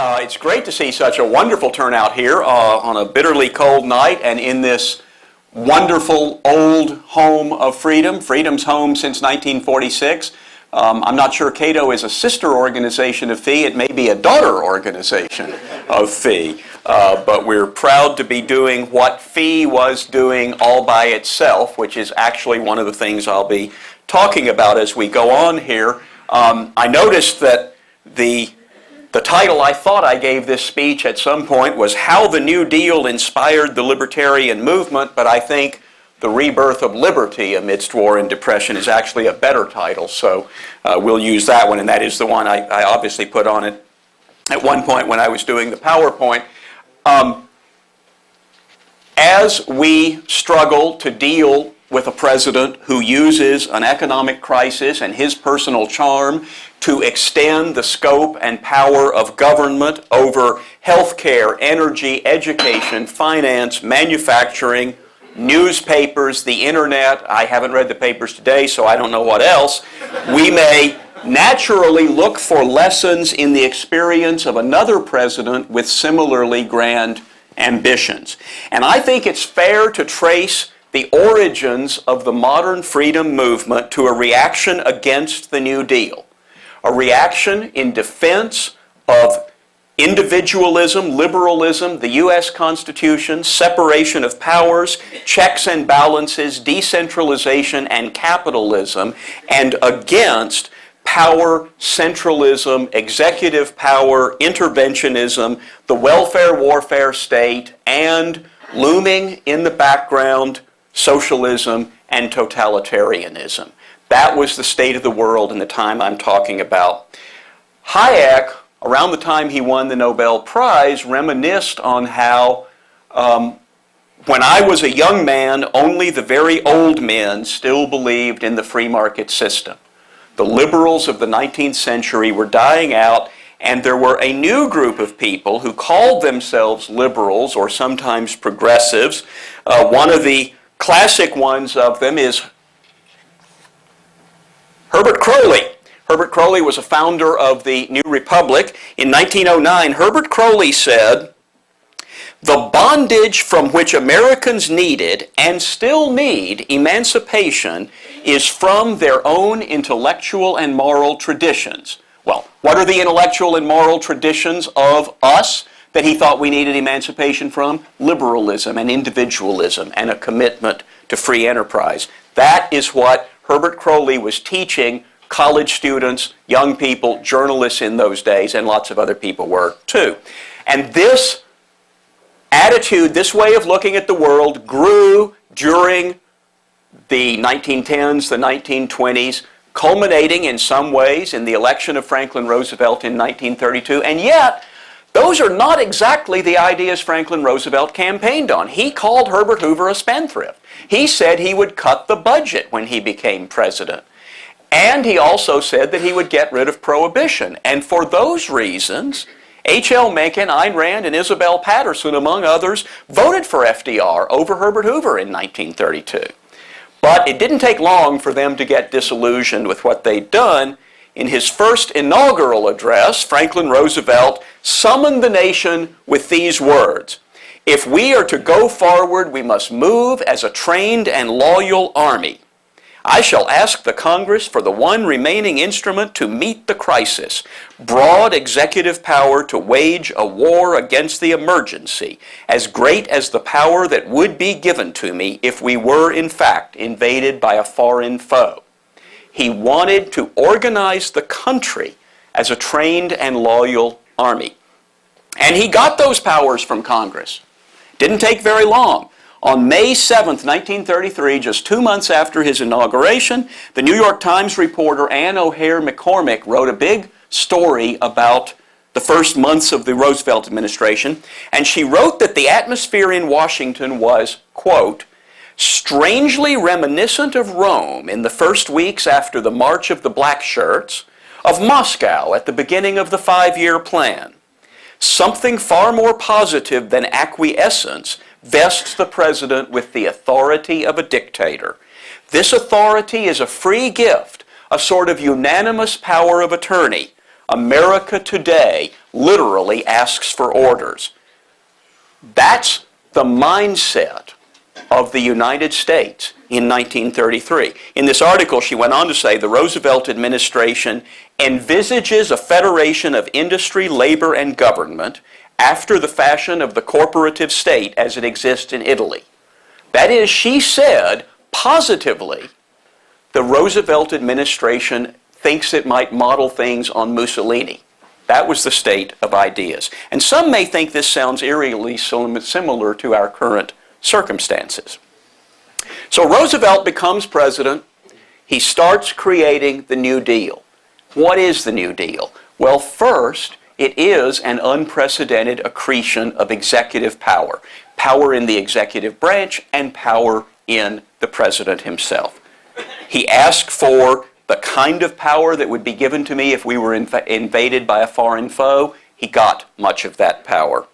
It's great to see such a wonderful turnout here on a bitterly cold night and in this wonderful old home of freedom. Freedom's home since 1946. I'm not sure Cato is a sister organization of FEE. It may be a daughter organization of FEE. But we're proud to be doing what FEE was doing all by itself, which is actually one of the things I'll be talking about as we go on here. I noticed that the title I thought I gave this speech at some point was How the New Deal Inspired the Libertarian Movement, but I think The Rebirth of Liberty Amidst War and Depression is actually a better title, so we'll use that one, and that is the one I obviously put on it at one point when I was doing the PowerPoint. As we struggle to deal with a president who uses an economic crisis and his personal charm to extend the scope and power of government over healthcare, energy, education, finance, manufacturing, newspapers, the internet. I haven't read the papers today, so I don't know what else. We may naturally look for lessons in the experience of another president with similarly grand ambitions. And I think it's fair to trace the origins of the modern freedom movement to a reaction against the New Deal, a reaction in defense of individualism, liberalism, the U.S. Constitution, separation of powers, checks and balances, decentralization, and capitalism, and against power centralism, executive power, interventionism, the welfare warfare state, and looming in the background, socialism and totalitarianism. That was the state of the world in the time I'm talking about. Hayek, around the time he won the Nobel Prize, reminisced on how when I was a young man, only the very old men still believed in the free market system. The liberals of the 19th century were dying out, and there were a new group of people who called themselves liberals or sometimes progressives. One of the classic ones of them is Herbert Croly. Herbert Croly was a founder of the New Republic. In 1909, Herbert Croly said, "The bondage from which Americans needed and still need emancipation is from their own intellectual and moral traditions." Well, what are the intellectual and moral traditions of us that he thought we needed emancipation from? Liberalism and individualism and a commitment to free enterprise. That is what Herbert Croly was teaching college students, young people, journalists in those days, and lots of other people were too. And this attitude, this way of looking at the world, grew during the 1910s, the 1920s, culminating in some ways in the election of Franklin Roosevelt in 1932, and yet those are not exactly the ideas Franklin Roosevelt campaigned on. He called Herbert Hoover a spendthrift. He said he would cut the budget when he became president. And he also said that he would get rid of prohibition. And for those reasons, H.L. Mencken, Ayn Rand, and Isabel Patterson, among others, voted for FDR over Herbert Hoover in 1932. But it didn't take long for them to get disillusioned with what they'd done. In his first inaugural address, Franklin Roosevelt summoned the nation with these words: "If we are to go forward, we must move as a trained and loyal army. I shall ask the Congress for the one remaining instrument to meet the crisis, broad executive power to wage a war against the emergency, as great as the power that would be given to me if we were in fact invaded by a foreign foe." He wanted to organize the country as a trained and loyal army. And he got those powers from Congress. Didn't take very long. On May 7th, 1933, just 2 months after his inauguration, the New York Times reporter Ann O'Hare McCormick wrote a big story about the first months of the Roosevelt administration, and she wrote that the atmosphere in Washington was, quote, "strangely reminiscent of Rome in the first weeks after the March of the Black Shirts, of Moscow at the beginning of the 5-year plan. Something far more positive than acquiescence vests the president with the authority of a dictator. This authority is a free gift, a sort of unanimous power of attorney, America today literally asks for orders. That's the mindset of the United States in 1933. In this article, she went on to say the Roosevelt administration envisages a federation of industry, labor, and government after the fashion of the corporative state as it exists in Italy. That is, she said positively, the Roosevelt administration thinks it might model things on Mussolini. That was the state of ideas. And some may think this sounds eerily similar to our current circumstances. So Roosevelt becomes president. He starts creating the New Deal. What is the New Deal? Well, first, it is an unprecedented accretion of executive power. Power in the executive branch and power in the president himself. He asked for the kind of power that would be given to me if we were invaded by a foreign foe. He got much of that power.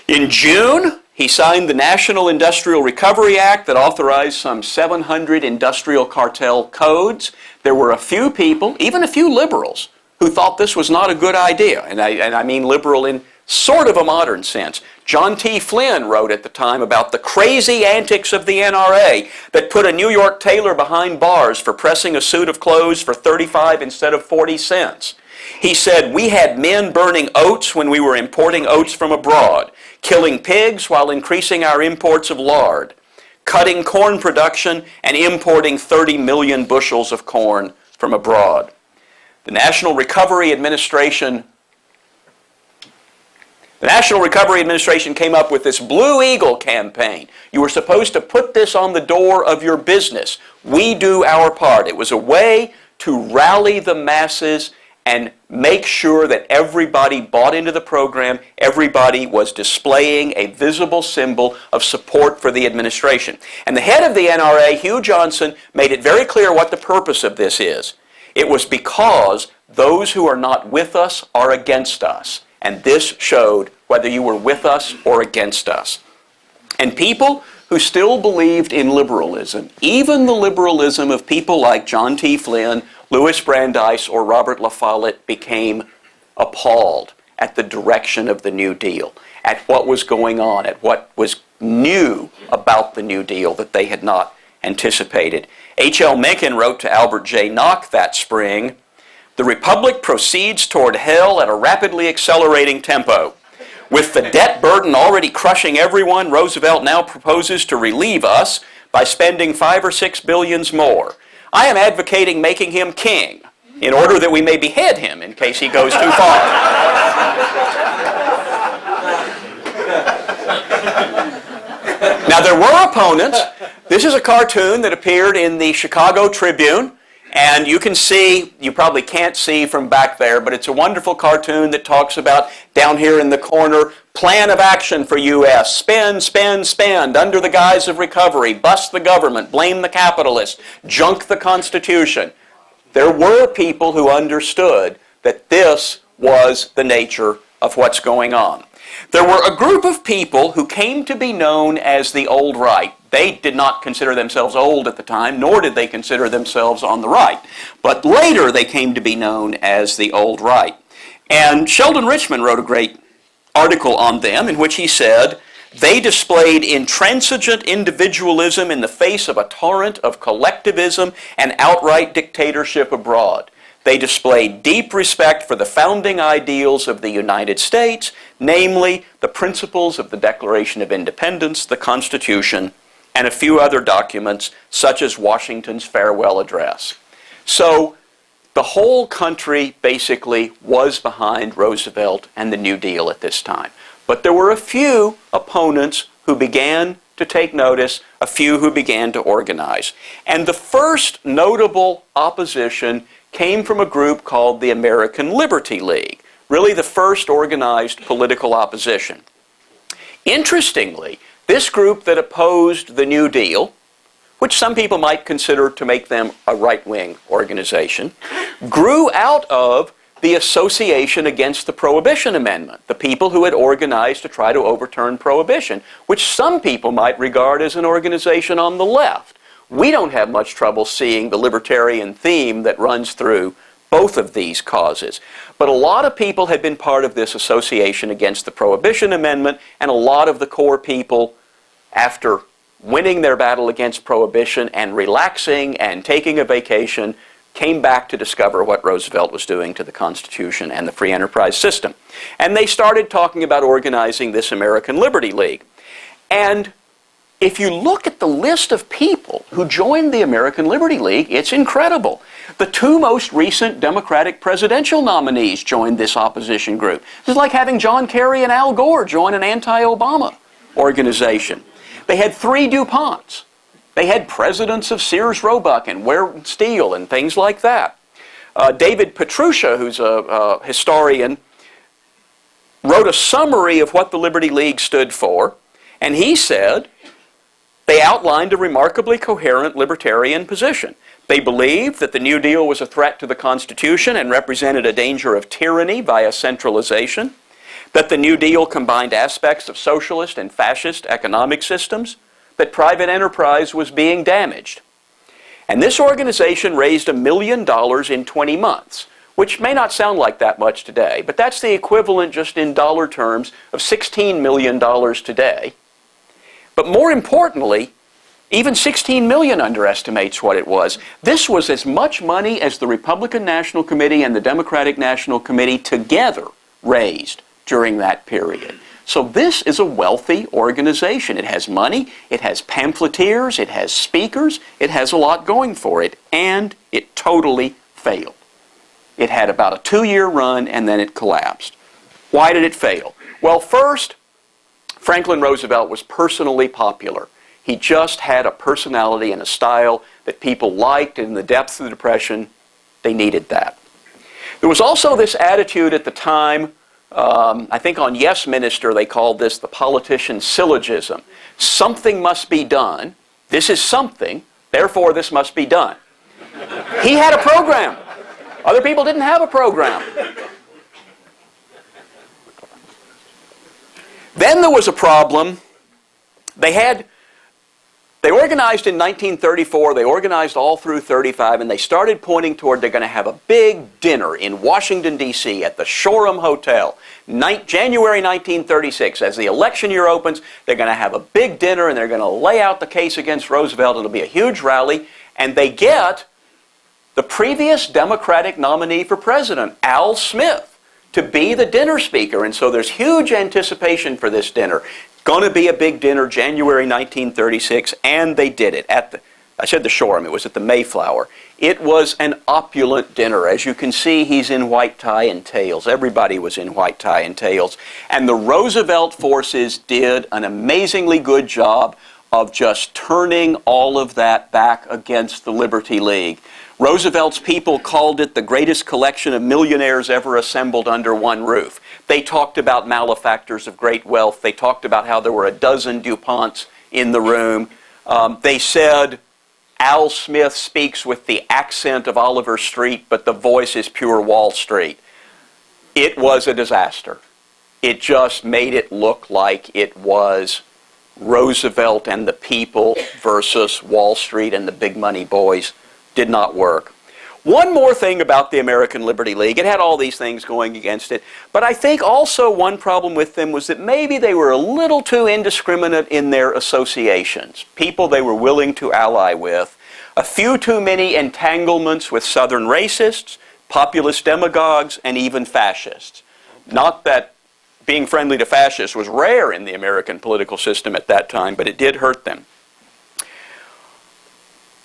In June, he signed the National Industrial Recovery Act that authorized some 700 industrial cartel codes. There were a few people, even a few liberals, who thought this was not a good idea. And I mean liberal in sort of a modern sense. John T. Flynn wrote at the time about the crazy antics of the NRA that put a New York tailor behind bars for pressing a suit of clothes for 35 instead of 40 cents. He said, we had men burning oats when we were importing oats from abroad, killing pigs while increasing our imports of lard, cutting corn production and importing 30 million bushels of corn from abroad. The National Recovery Administration came up with this Blue Eagle campaign. You were supposed to put this on the door of your business. We do our part. It was a way to rally the masses and make sure that everybody bought into the program, everybody was displaying a visible symbol of support for the administration. And the head of the NRA, Hugh Johnson, made it very clear what the purpose of this is. It was because those who are not with us are against us. And this showed whether you were with us or against us. And people who still believed in liberalism, even the liberalism of people like John T. Flynn, Louis Brandeis, or Robert La Follette, became appalled at the direction of the New Deal, at what was going on, at what was new about the New Deal that they had not anticipated. H.L. Mencken wrote to Albert J. Nock that spring, "The Republic proceeds toward hell at a rapidly accelerating tempo. With the debt burden already crushing everyone, Roosevelt now proposes to relieve us by spending 5 or 6 billions more. I am advocating making him king in order that we may behead him in case he goes too far." Now there were opponents. This is a cartoon that appeared in the Chicago Tribune. And you can see, you probably can't see from back there, but it's a wonderful cartoon that talks about, down here in the corner, plan of action for U.S. Spend, spend, spend, under the guise of recovery, bust the government, blame the capitalists, junk the Constitution. There were people who understood that this was the nature of what's going on. There were a group of people who came to be known as the old right. They did not consider themselves old at the time, nor did they consider themselves on the right. But later they came to be known as the old right. And Sheldon Richman wrote a great article on them in which he said, they displayed intransigent individualism in the face of a torrent of collectivism and outright dictatorship abroad. They displayed deep respect for the founding ideals of the United States, namely the principles of the Declaration of Independence, the Constitution, and a few other documents such as Washington's farewell address. So the whole country basically was behind Roosevelt and the New Deal at this time. But there were a few opponents who began to take notice, a few who began to organize. And the first notable opposition came from a group called the American Liberty League, really the first organized political opposition. Interestingly, this group that opposed the New Deal, which some people might consider to make them a right-wing organization, grew out of the Association Against the Prohibition Amendment, the people who had organized to try to overturn prohibition, which some people might regard as an organization on the left. We don't have much trouble seeing the libertarian theme that runs through both of these causes. But a lot of people had been part of this association against the Prohibition Amendment, and a lot of the core people, after winning their battle against Prohibition and relaxing and taking a vacation, came back to discover what Roosevelt was doing to the Constitution and the free enterprise system. And they started talking about organizing this American Liberty League. And if you look at the list of people who joined the American Liberty League, it's incredible. The two most recent Democratic presidential nominees joined this opposition group. This is like having John Kerry and Al Gore join an anti-Obama organization. They had 3 DuPonts. They had presidents of Sears Roebuck and Ware Steel and things like that. David Petrusha, who's a historian, wrote a summary of what the Liberty League stood for, and he said they outlined a remarkably coherent libertarian position. They believed that the New Deal was a threat to the Constitution and represented a danger of tyranny via centralization, that the New Deal combined aspects of socialist and fascist economic systems, that private enterprise was being damaged. And this organization raised $1 million in 20 months, which may not sound like that much today, but that's the equivalent just in dollar terms of $16 million today. But more importantly, even 16 million underestimates what it was. This was as much money as the Republican National Committee and the Democratic National Committee together raised during that period. So this is a wealthy organization. It has money, it has pamphleteers, it has speakers, it has a lot going for it, and it totally failed. It had about a 2-year run and then it collapsed. Why did it fail? Well, first, Franklin Roosevelt was personally popular. He just had a personality and a style that people liked, and in the depths of the Depression, they needed that. There was also this attitude at the time, I think on Yes Minister they called this the politician's syllogism. Something must be done. This is something, therefore this must be done. He had a program. Other people didn't have a program. Then there was a problem. They organized in 1934, they organized all through 35, and they started pointing toward they're going to have a big dinner in Washington, D.C. at the Shoreham Hotel, January 1936. As the election year opens, they're going to have a big dinner and they're going to lay out the case against Roosevelt. It'll be a huge rally, and they get the previous Democratic nominee for president, Al Smith, to be the dinner speaker. And so there's huge anticipation for this dinner. Going to be a big dinner, January 1936, and they did it at I said the Shoreham, it was at the Mayflower. It was an opulent dinner. As you can see, he's in white tie and tails. Everybody was in white tie and tails. And the Roosevelt forces did an amazingly good job of just turning all of that back against the Liberty League. Roosevelt's people called it the greatest collection of millionaires ever assembled under one roof. They talked about malefactors of great wealth. They talked about how there were a dozen DuPonts in the room. They said, Al Smith speaks with the accent of Oliver Street, but the voice is pure Wall Street. It was a disaster. It just made it look like it was Roosevelt and the people versus Wall Street and the big money boys. Did not work. One more thing about the American Liberty League. It had all these things going against it, but I think also one problem with them was that maybe they were a little too indiscriminate in their associations. People they were willing to ally with. A few too many entanglements with Southern racists, populist demagogues, and even fascists. Not that being friendly to fascists was rare in the American political system at that time, but it did hurt them.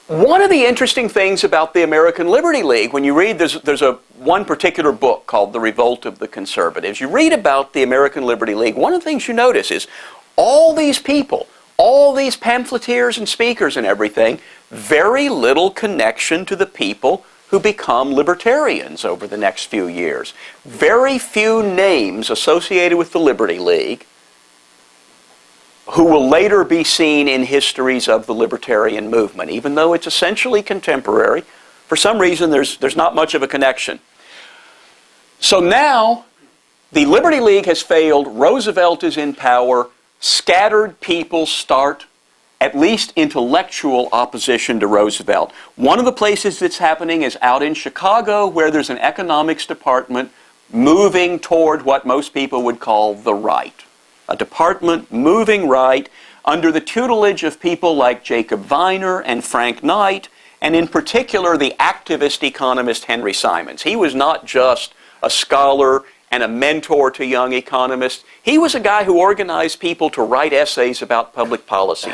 One of the interesting things about the American Liberty League, when you read, there's one particular book called The Revolt of the Conservatives. You read about the American Liberty League, one of the things you notice is all these people, all these pamphleteers and speakers and everything, very little connection to the people who become libertarians over the next few years. Very few names associated with the Liberty League who will later be seen in histories of the libertarian movement. Even though it's essentially contemporary, for some reason there's not much of a connection. So now, the Liberty League has failed, Roosevelt is in power, scattered people start at least intellectual opposition to Roosevelt. One of the places that's happening is out in Chicago, where there's an economics department moving toward what most people would call the right. A department moving right under the tutelage of people like Jacob Viner and Frank Knight, and in particular the activist economist Henry Simons. He was not just a scholar and a mentor to young economists. He was a guy who organized people to write essays about public policy,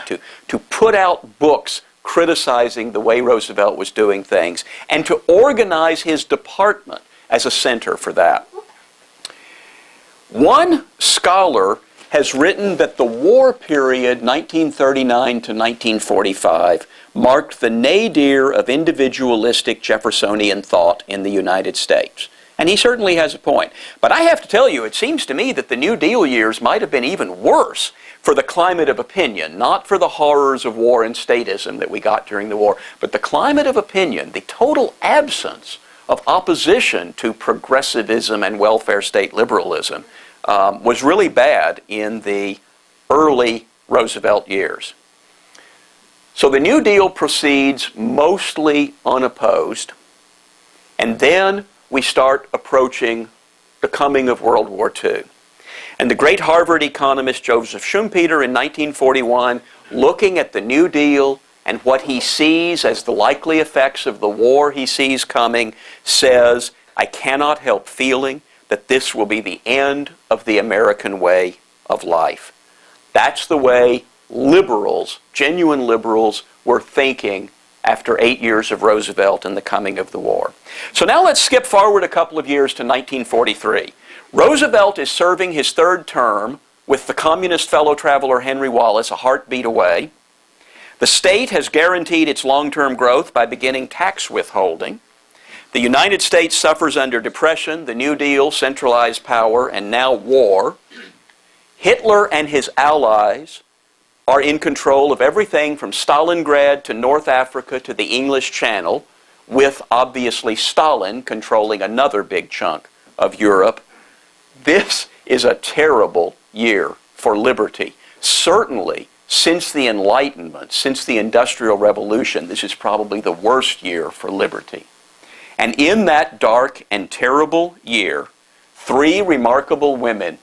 to put out books criticizing the way Roosevelt was doing things, and to organize his department as a center for that. One scholar has written that the war period, 1939 to 1945, marked the nadir of individualistic Jeffersonian thought in the United States. And he certainly has a point. But I have to tell you, it seems to me that the New Deal years might have been even worse for the climate of opinion, not for the horrors of war and statism that we got during the war, but the climate of opinion, the total absence of opposition to progressivism and welfare state liberalism was really bad in the early Roosevelt years. So the New Deal proceeds mostly unopposed, and then we start approaching the coming of World War II. And the great Harvard economist Joseph Schumpeter in 1941, looking at the New Deal and what he sees as the likely effects of the war he sees coming, says, "I cannot help feeling that this will be the end of the American way of life." That's the way liberals, genuine liberals, were thinking after 8 years of Roosevelt and the coming of the war. So now let's skip forward a couple of years to 1943. Roosevelt is serving his third term with the communist fellow traveler Henry Wallace a heartbeat away. The state has guaranteed its long-term growth by beginning tax withholding. The United States suffers under depression, the New Deal, centralized power, and now war. Hitler and his allies are in control of everything from Stalingrad to North Africa to the English Channel, with obviously Stalin controlling another big chunk of Europe. This is a terrible year for liberty. Certainly, since the Enlightenment, since the Industrial Revolution, this is probably the worst year for liberty. And in that dark and terrible year, three remarkable women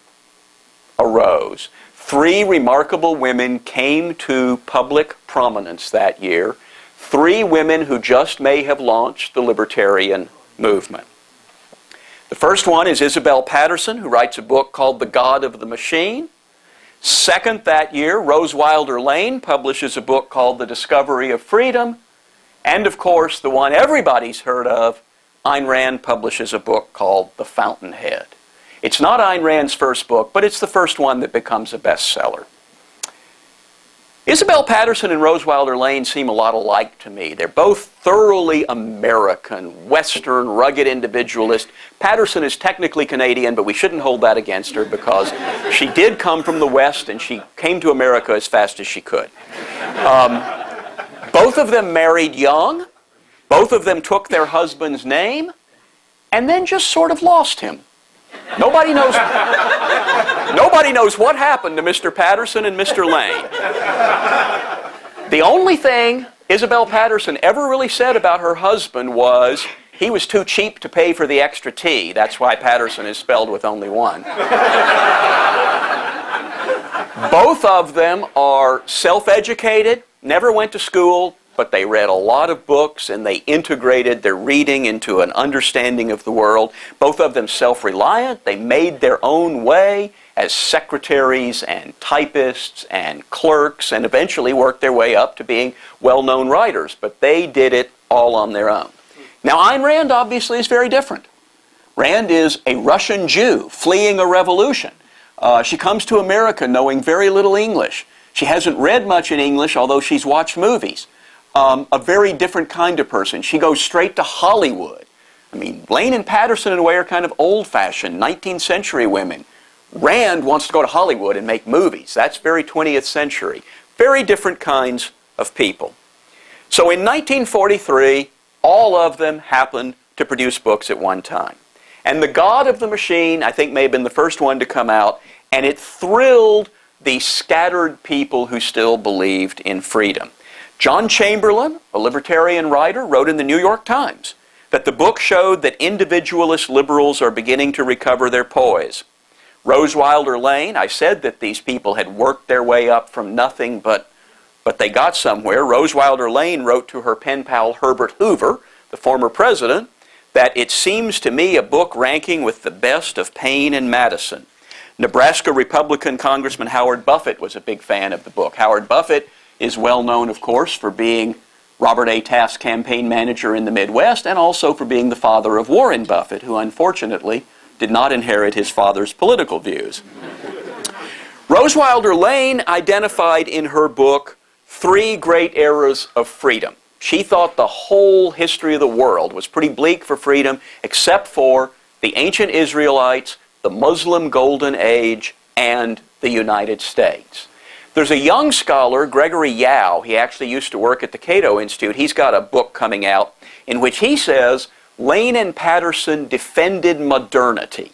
arose. Three remarkable women came to public prominence that year. Three women who just may have launched the libertarian movement. The first one is Isabel Patterson, who writes a book called The God of the Machine. Second that year, Rose Wilder Lane publishes a book called The Discovery of Freedom. And of course, the one everybody's heard of, Ayn Rand publishes a book called The Fountainhead. It's not Ayn Rand's first book, but it's the first one that becomes a bestseller. Isabel Patterson and Rose Wilder Lane seem a lot alike to me. They're both thoroughly American, Western, rugged individualist. Patterson is technically Canadian, but we shouldn't hold that against her because she did come from the West and she came to America as fast as she could. Both of them married young. Both of them took their husband's name and then just sort of lost him. Nobody knows what happened to Mr. Patterson and Mr. Lane. The only thing Isabel Patterson ever really said about her husband was he was too cheap to pay for the extra tea. That's why Patterson is spelled with only one. Both of them are self-educated, never went to school, but they read a lot of books and they integrated their reading into an understanding of the world. Both of them self-reliant. They made their own way as secretaries and typists and clerks and eventually worked their way up to being well-known writers. But they did it all on their own. Now, Ayn Rand obviously is very different. Rand is a Russian Jew fleeing a revolution. She comes to America knowing very little English. She hasn't read much in English, although she's watched movies. A very different kind of person. She goes straight to Hollywood. I mean, Lane and Patterson in a way are kind of old-fashioned, 19th century women. Rand wants to go to Hollywood and make movies. That's very 20th century. Very different kinds of people. So in 1943, all of them happened to produce books at one time. And The God of the Machine, I think, may have been the first one to come out, and it thrilled the scattered people who still believed in freedom. John Chamberlain, a libertarian writer, wrote in the New York Times that the book showed that individualist liberals are beginning to recover their poise. Rose Wilder Lane, I said that these people had worked their way up from nothing, but they got somewhere. Rose Wilder Lane wrote to her pen pal Herbert Hoover, the former president, that it seems to me a book ranking with the best of Paine and Madison. Nebraska Republican Congressman Howard Buffett was a big fan of the book. Howard Buffett is well known, of course, for being Robert A. Taft's campaign manager in the Midwest, and also for being the father of Warren Buffett, who unfortunately did not inherit his father's political views. Rose Wilder Lane identified in her book 3 great eras of freedom. She thought the whole history of the world was pretty bleak for freedom, except for the ancient Israelites, the Muslim Golden Age, and the United States. There's a young scholar, Gregory Yao. He actually used to work at the Cato Institute. He's got a book coming out in which he says Lane and Patterson defended modernity.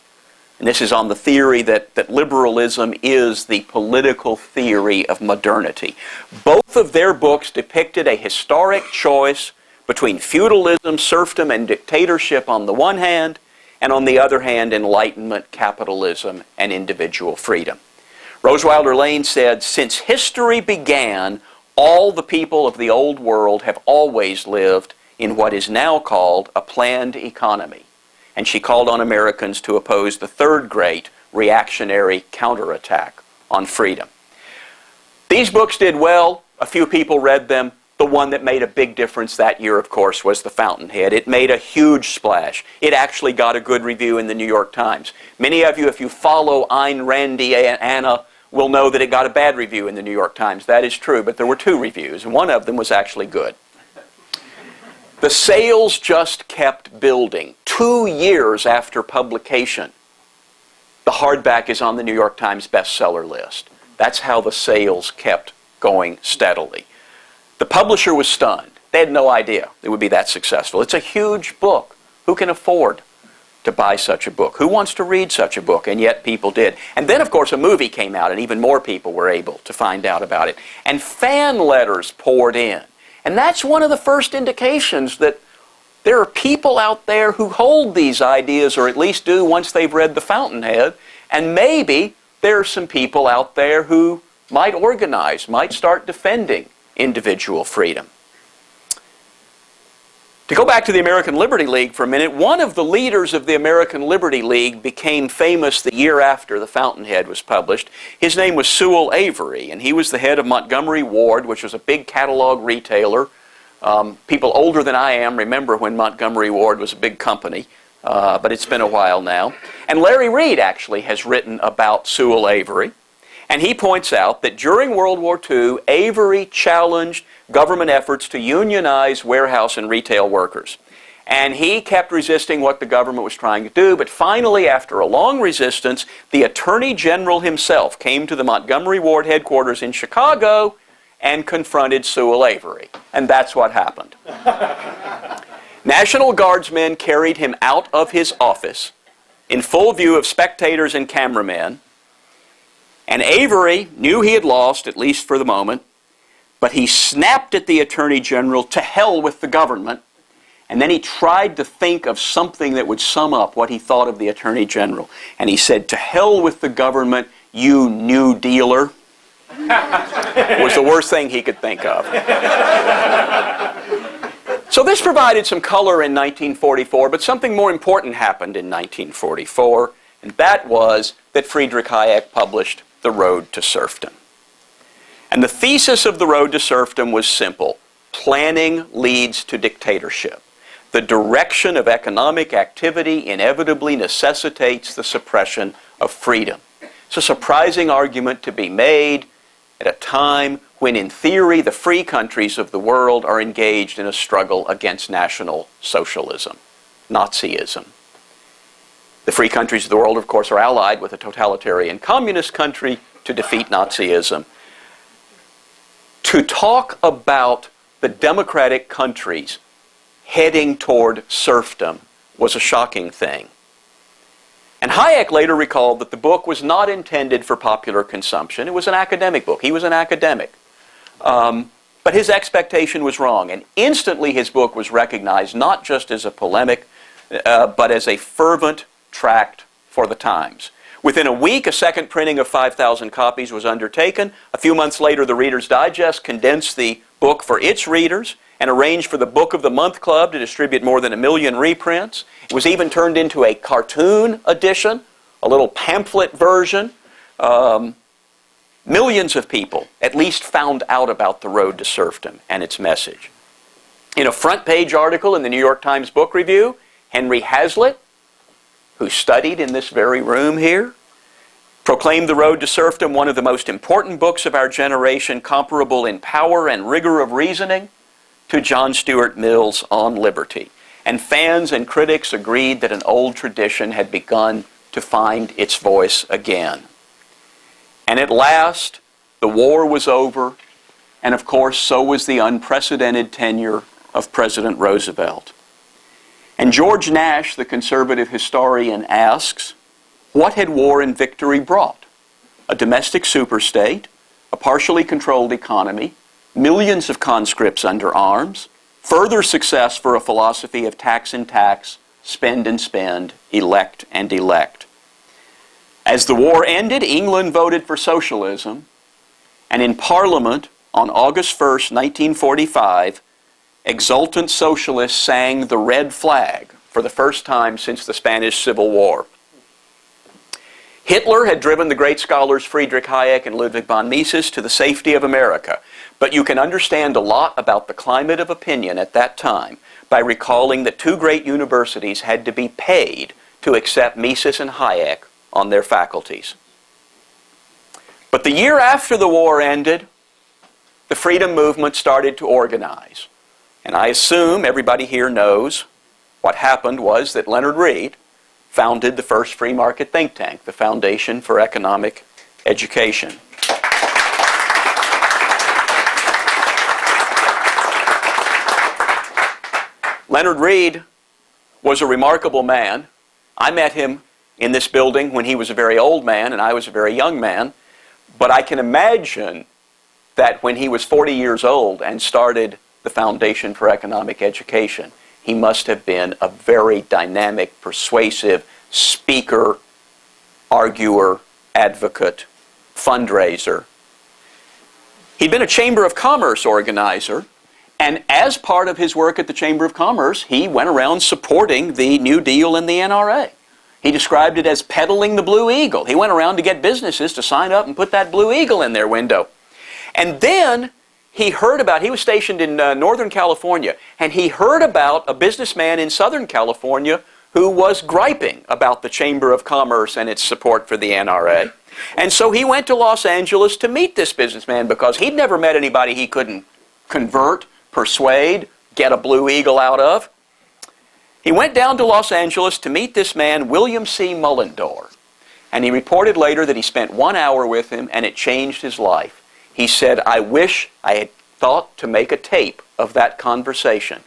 And this is on the theory that liberalism is the political theory of modernity. Both of their books depicted a historic choice between feudalism, serfdom, and dictatorship on the one hand, and on the other hand, Enlightenment, capitalism, and individual freedom. Rose Wilder Lane said, since history began, all the people of the old world have always lived in what is now called a planned economy. And she called on Americans to oppose the third great reactionary counterattack on freedom. These books did well. A few people read them. The one that made a big difference that year, of course, was The Fountainhead. It made a huge splash. It actually got a good review in the New York Times. Many of you, if you follow Ayn Randy and Anna, will know that it got a bad review in the New York Times. That is true, but there were 2 reviews, and one of them was actually good. The sales just kept building. 2 years after publication, the hardback is on the New York Times bestseller list. That's how the sales kept going steadily. The publisher was stunned. They had no idea it would be that successful. It's a huge book. Who can afford to buy such a book? Who wants to read such a book? And yet people did. And then, of course, a movie came out, and even more people were able to find out about it. And fan letters poured in. And that's one of the first indications that there are people out there who hold these ideas, or at least do once they've read The Fountainhead. And maybe there are some people out there who might organize, might start defending individual freedom. To go back to the American Liberty League for a minute, one of the leaders of the American Liberty League became famous the year after The Fountainhead was published. His name was Sewell Avery, and he was the head of Montgomery Ward, which was a big catalog retailer. People older than I am remember when Montgomery Ward was a big company, but it's been a while now. And Larry Reed actually has written about Sewell Avery, and he points out that during World War II, Avery challenged government efforts to unionize warehouse and retail workers. And he kept resisting what the government was trying to do, but finally, after a long resistance, the Attorney General himself came to the Montgomery Ward headquarters in Chicago and confronted Sewell Avery. And that's what happened. National Guardsmen carried him out of his office in full view of spectators and cameramen. And Avery knew he had lost, at least for the moment, but he snapped at the Attorney General, to hell with the government, and then he tried to think of something that would sum up what he thought of the Attorney General. And he said, to hell with the government, you New Dealer. It was the worst thing he could think of. So this provided some color in 1944, but something more important happened in 1944, and that was that Friedrich Hayek published The Road to Serfdom. And the thesis of The Road to Serfdom was simple. Planning leads to dictatorship. The direction of economic activity inevitably necessitates the suppression of freedom. It's a surprising argument to be made at a time when, in theory, the free countries of the world are engaged in a struggle against National Socialism, Nazism. The free countries of the world, of course, are allied with a totalitarian communist country to defeat Nazism. To talk about the democratic countries heading toward serfdom was a shocking thing. And Hayek later recalled that the book was not intended for popular consumption. It was an academic book. He was an academic. But his expectation was wrong, and instantly his book was recognized not just as a polemic, but as a fervent tract for the times. Within a week, a second printing of 5,000 copies was undertaken. A few months later, the Reader's Digest condensed the book for its readers and arranged for the Book of the Month Club to distribute more than 1 million reprints. It was even turned into a cartoon edition, a little pamphlet version. Millions of people at least found out about The Road to Serfdom and its message. In a front-page article in the New York Times Book Review, Henry Hazlitt, who studied in this very room here, proclaimed The Road to Serfdom one of the most important books of our generation, comparable in power and rigor of reasoning to John Stuart Mill's On Liberty. And fans and critics agreed that an old tradition had begun to find its voice again. And at last, the war was over, and of course, so was the unprecedented tenure of President Roosevelt. And George Nash, the conservative historian, asks, what had war and victory brought? A domestic superstate, a partially controlled economy, millions of conscripts under arms, further success for a philosophy of tax and tax, spend and spend, elect and elect. As the war ended, England voted for socialism, and in Parliament on August 1st, 1945, exultant socialists sang the red flag for the first time since the Spanish Civil War. Hitler had driven the great scholars Friedrich Hayek and Ludwig von Mises to the safety of America, but you can understand a lot about the climate of opinion at that time by recalling that two great universities had to be paid to accept Mises and Hayek on their faculties. But the year after the war ended, the freedom movement started to organize. And I assume everybody here knows what happened was that Leonard Read founded the first free market think tank, the Foundation for Economic Education. Leonard Read was a remarkable man. I met him in this building when he was a very old man and I was a very young man. But I can imagine that when he was 40 years old and started the Foundation for Economic Education, he must have been a very dynamic, persuasive speaker, arguer, advocate, fundraiser. He'd been a Chamber of Commerce organizer, and as part of his work at the Chamber of Commerce, he went around supporting the New Deal and the NRA. He described it as peddling the Blue Eagle. He went around to get businesses to sign up and put that Blue Eagle in their window. And then he was stationed in Northern California, and he heard about a businessman in Southern California who was griping about the Chamber of Commerce and its support for the NRA. And so he went to Los Angeles to meet this businessman because he'd never met anybody he couldn't convert, persuade, get a Blue Eagle out of. He went down to Los Angeles to meet this man, William C. Mullendore. And he reported later that he spent 1 hour with him and it changed his life. He said, I wish I had thought to make a tape of that conversation.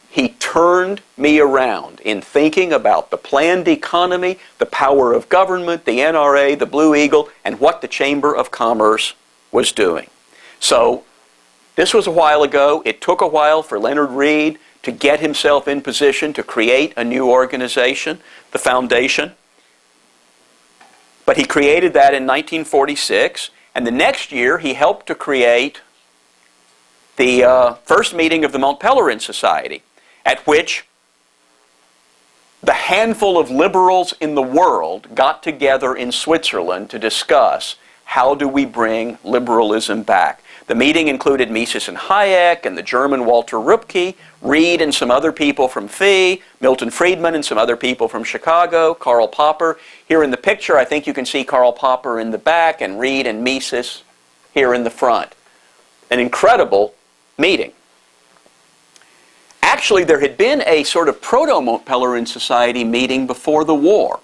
He turned me around in thinking about the planned economy, the power of government, the NRA, the Blue Eagle, and what the Chamber of Commerce was doing. So this was a while ago. It took a while for Leonard Read to get himself in position to create a new organization, the Foundation. But he created that in 1946, and the next year he helped to create the first meeting of the Mont Pelerin Society, at which the handful of liberals in the world got together in Switzerland to discuss how do we bring liberalism back. The meeting included Mises and Hayek and the German Walter Rübke, Read and some other people from FI, Milton Friedman and some other people from Chicago, Karl Popper. Here in the picture, I think you can see Karl Popper in the back and Read and Mises here in the front. An incredible meeting. Actually, there had been a sort of proto-Mont Pelerin Society meeting before the war.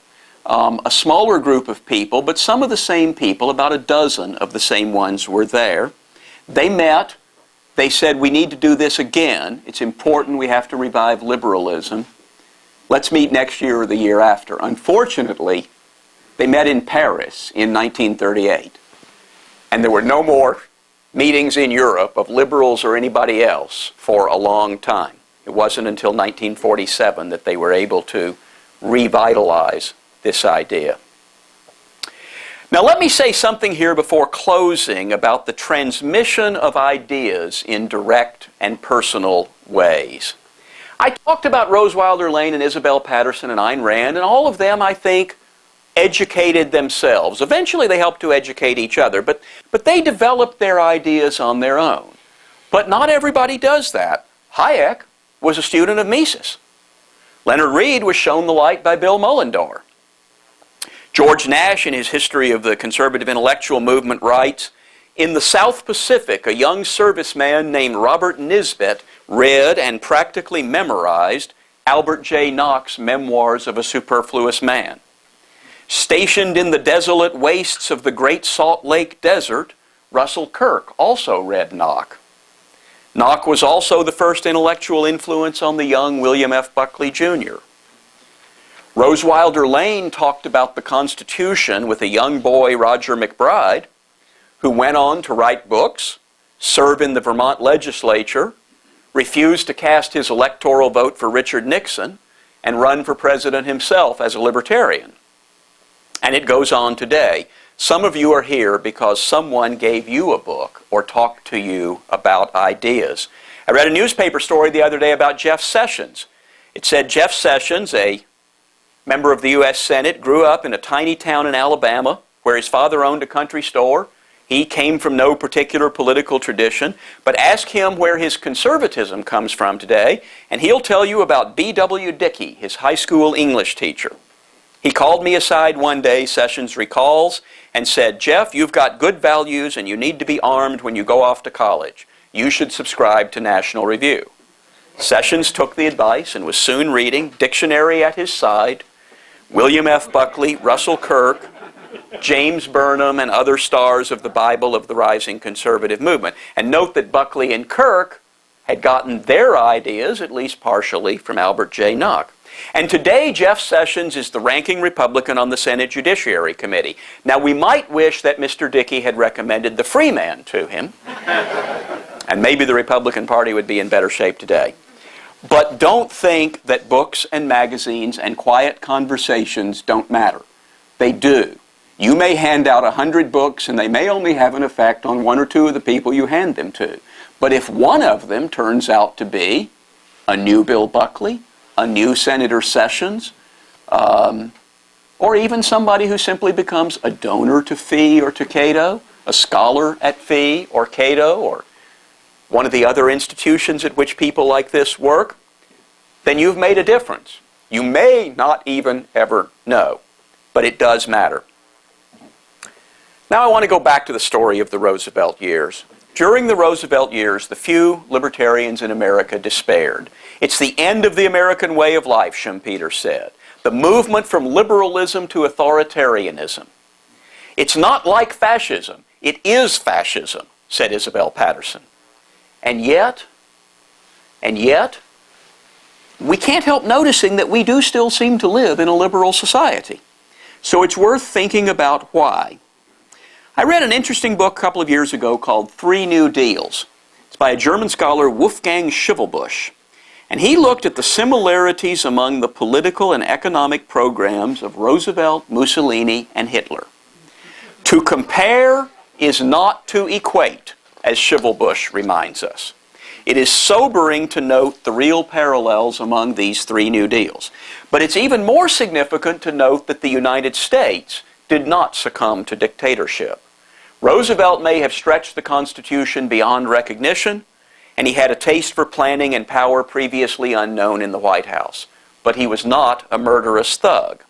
A smaller group of people, but some of the same people, about a dozen of the same ones were there. They met. They said, we need to do this again. It's important. We have to revive liberalism. Let's meet next year or the year after. Unfortunately, They met in Paris in 1938. And there were no more meetings in Europe of liberals or anybody else for a long time. It wasn't until 1947 that they were able to revitalize this idea. Now let me say something here before closing about the transmission of ideas in direct and personal ways. I talked about Rose Wilder Lane and Isabel Patterson and Ayn Rand, and all of them, I think, educated themselves. Eventually they helped to educate each other, but they developed their ideas on their own. But not everybody does that. Hayek was a student of Mises. Leonard Read was shown the light by Bill Mullendorf. George Nash, in his History of the Conservative Intellectual Movement, writes, "In the South Pacific, a young serviceman named Robert Nisbet read and practically memorized Albert J. Nock's Memoirs of a Superfluous Man. Stationed in the desolate wastes of the Great Salt Lake Desert, Russell Kirk also read Nock. Nock was also the first intellectual influence on the young William F. Buckley, Jr. Rose Wilder Lane talked about the Constitution with a young boy, Roger McBride, who went on to write books, serve in the Vermont legislature, refused to cast his electoral vote for Richard Nixon, and run for president himself as a libertarian. And it goes on today. Some of you are here because someone gave you a book or talked to you about ideas. I read a newspaper story the other day about Jeff Sessions. It said Jeff Sessions, a member of the U.S. Senate, grew up in a tiny town in Alabama where his father owned a country store. He came from no particular political tradition, but ask him where his conservatism comes from today, and he'll tell you about B.W. Dickey, his high school English teacher. He called me aside one day, Sessions recalls, and said, "Jeff, you've got good values and you need to be armed when you go off to college. You should subscribe to National Review." Sessions took the advice and was soon reading, dictionary at his side, William F. Buckley, Russell Kirk, James Burnham, and other stars of the Bible of the rising conservative movement. And note that Buckley and Kirk had gotten their ideas, at least partially, from Albert J. Nock. And today, Jeff Sessions is the ranking Republican on the Senate Judiciary Committee. Now, we might wish that Mr. Dickey had recommended the free man to him, and maybe the Republican Party would be in better shape today. But don't think that books and magazines and quiet conversations don't matter. They do. You may hand out 100 books, and they may only have an effect on one or two of the people you hand them to. But if one of them turns out to be a new Bill Buckley, a new Senator Sessions, or even somebody who simply becomes a donor to Fee or to Cato, a scholar at Fee or Cato, or one of the other institutions at which people like this work, then you've made a difference. You may not even ever know, but it does matter. Now I want to go back to the story of the Roosevelt years. During the Roosevelt years, the few libertarians in America despaired. It's the end of the American way of life, Schumpeter said. The movement from liberalism to authoritarianism. It's not like fascism. It is fascism, said Isabel Patterson. And yet, we can't help noticing that we do still seem to live in a liberal society. So it's worth thinking about why. I read an interesting book a couple of years ago called Three New Deals. It's by a German scholar, Wolfgang Schivelbusch. And he looked at the similarities among the political and economic programs of Roosevelt, Mussolini, and Hitler. To compare is not to equate, as Schivelbusch reminds us. It is sobering to note the real parallels among these three New Deals. But it's even more significant to note that the United States did not succumb to dictatorship. Roosevelt may have stretched the Constitution beyond recognition, and he had a taste for planning and power previously unknown in the White House. But he was not a murderous thug.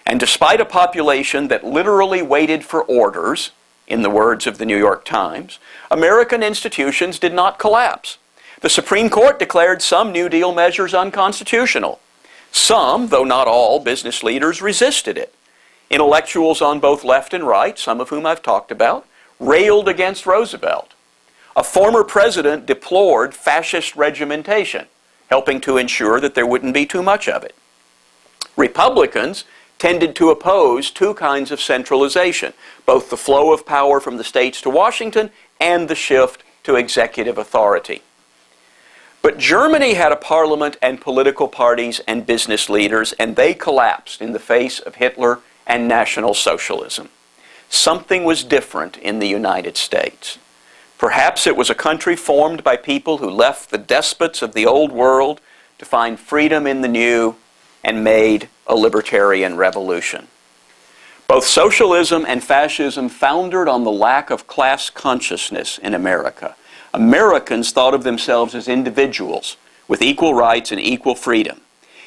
And despite a population that literally waited for orders, in the words of the New York Times, American institutions did not collapse. The Supreme Court declared some New Deal measures unconstitutional. Some, though not all, business leaders resisted it. Intellectuals on both left and right, some of whom I've talked about, railed against Roosevelt. A former president deplored fascist regimentation, helping to ensure that there wouldn't be too much of it. Republicans tended to oppose two kinds of centralization, both the flow of power from the states to Washington and the shift to executive authority. But Germany had a parliament and political parties and business leaders, and they collapsed in the face of Hitler and National Socialism. Something was different in the United States. Perhaps it was a country formed by people who left the despots of the old world to find freedom in the new and made a libertarian revolution. Both socialism and fascism foundered on the lack of class consciousness in America. Americans thought of themselves as individuals with equal rights and equal freedom.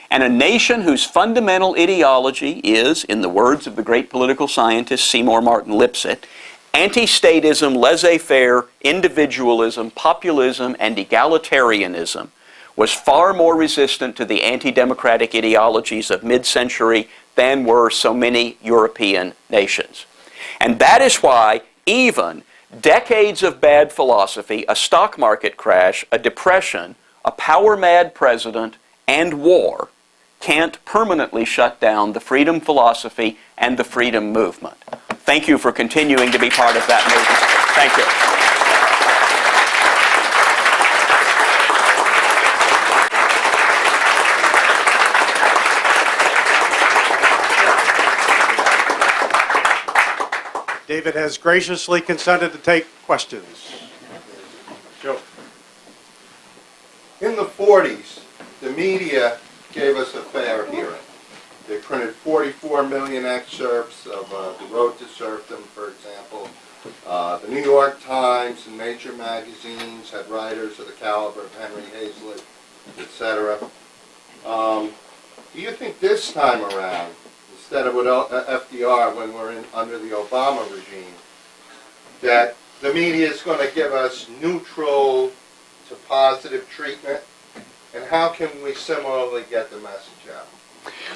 And a nation whose fundamental ideology is, in the words of the great political scientist Seymour Martin Lipset, anti-statism, laissez-faire, individualism, populism, and egalitarianism, was far more resistant to the anti-democratic ideologies of mid-century than were so many European nations. And that is why even decades of bad philosophy, a stock market crash, a depression, a power-mad president, and war can't permanently shut down the freedom philosophy and the freedom movement. Thank you for continuing to be part of that movement. Thank you. David has graciously consented to take questions. Joe. In the 40s, the media gave us a fair hearing. They printed 44 million excerpts of The Road to Serfdom, for example. The New York Times and major magazines had writers of the caliber of Henry Hazlitt, etc. Do you think this time around, instead of with FDR when we're under the Obama regime, that the media is going to give us neutral to positive treatment? And how can we similarly get the message out?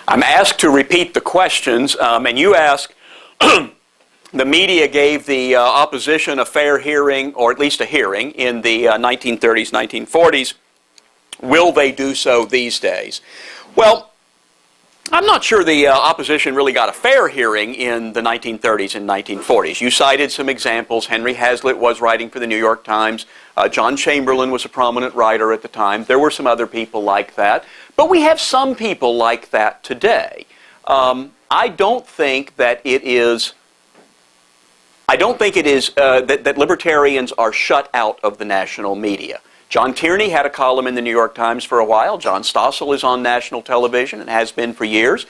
I'm asked to repeat the questions, and you ask, the media gave the opposition a fair hearing, or at least a hearing, in the 1930s, 1940s. Will they do so these days? Well, I'm not sure the opposition really got a fair hearing in the 1930s and 1940s. You cited some examples. Henry Hazlitt was writing for the New York Times. John Chamberlain was a prominent writer at the time. There were some other people like that. But we have some people like that today. I don't think that it is that libertarians are shut out of the national media. John Tierney had a column in the New York Times for a while. John Stossel is on national television and has been for years.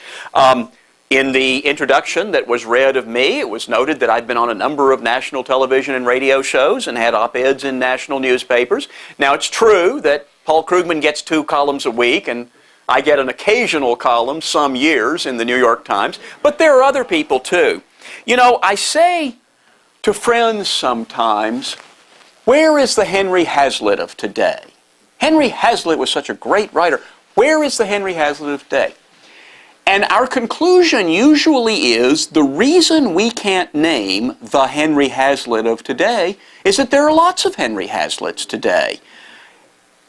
In the introduction that was read of me, it was noted that I've been on a number of national television and radio shows and had op-eds in national newspapers. Now, it's true that Paul Krugman gets 2 columns a week, and I get an occasional column some years in the New York Times, but there are other people too. You know, I say to friends sometimes, where is the Henry Hazlitt of today? Henry Hazlitt was such a great writer. Where is the Henry Hazlitt of today? And our conclusion usually is the reason we can't name the Henry Hazlitt of today is that there are lots of Henry Hazlitts today.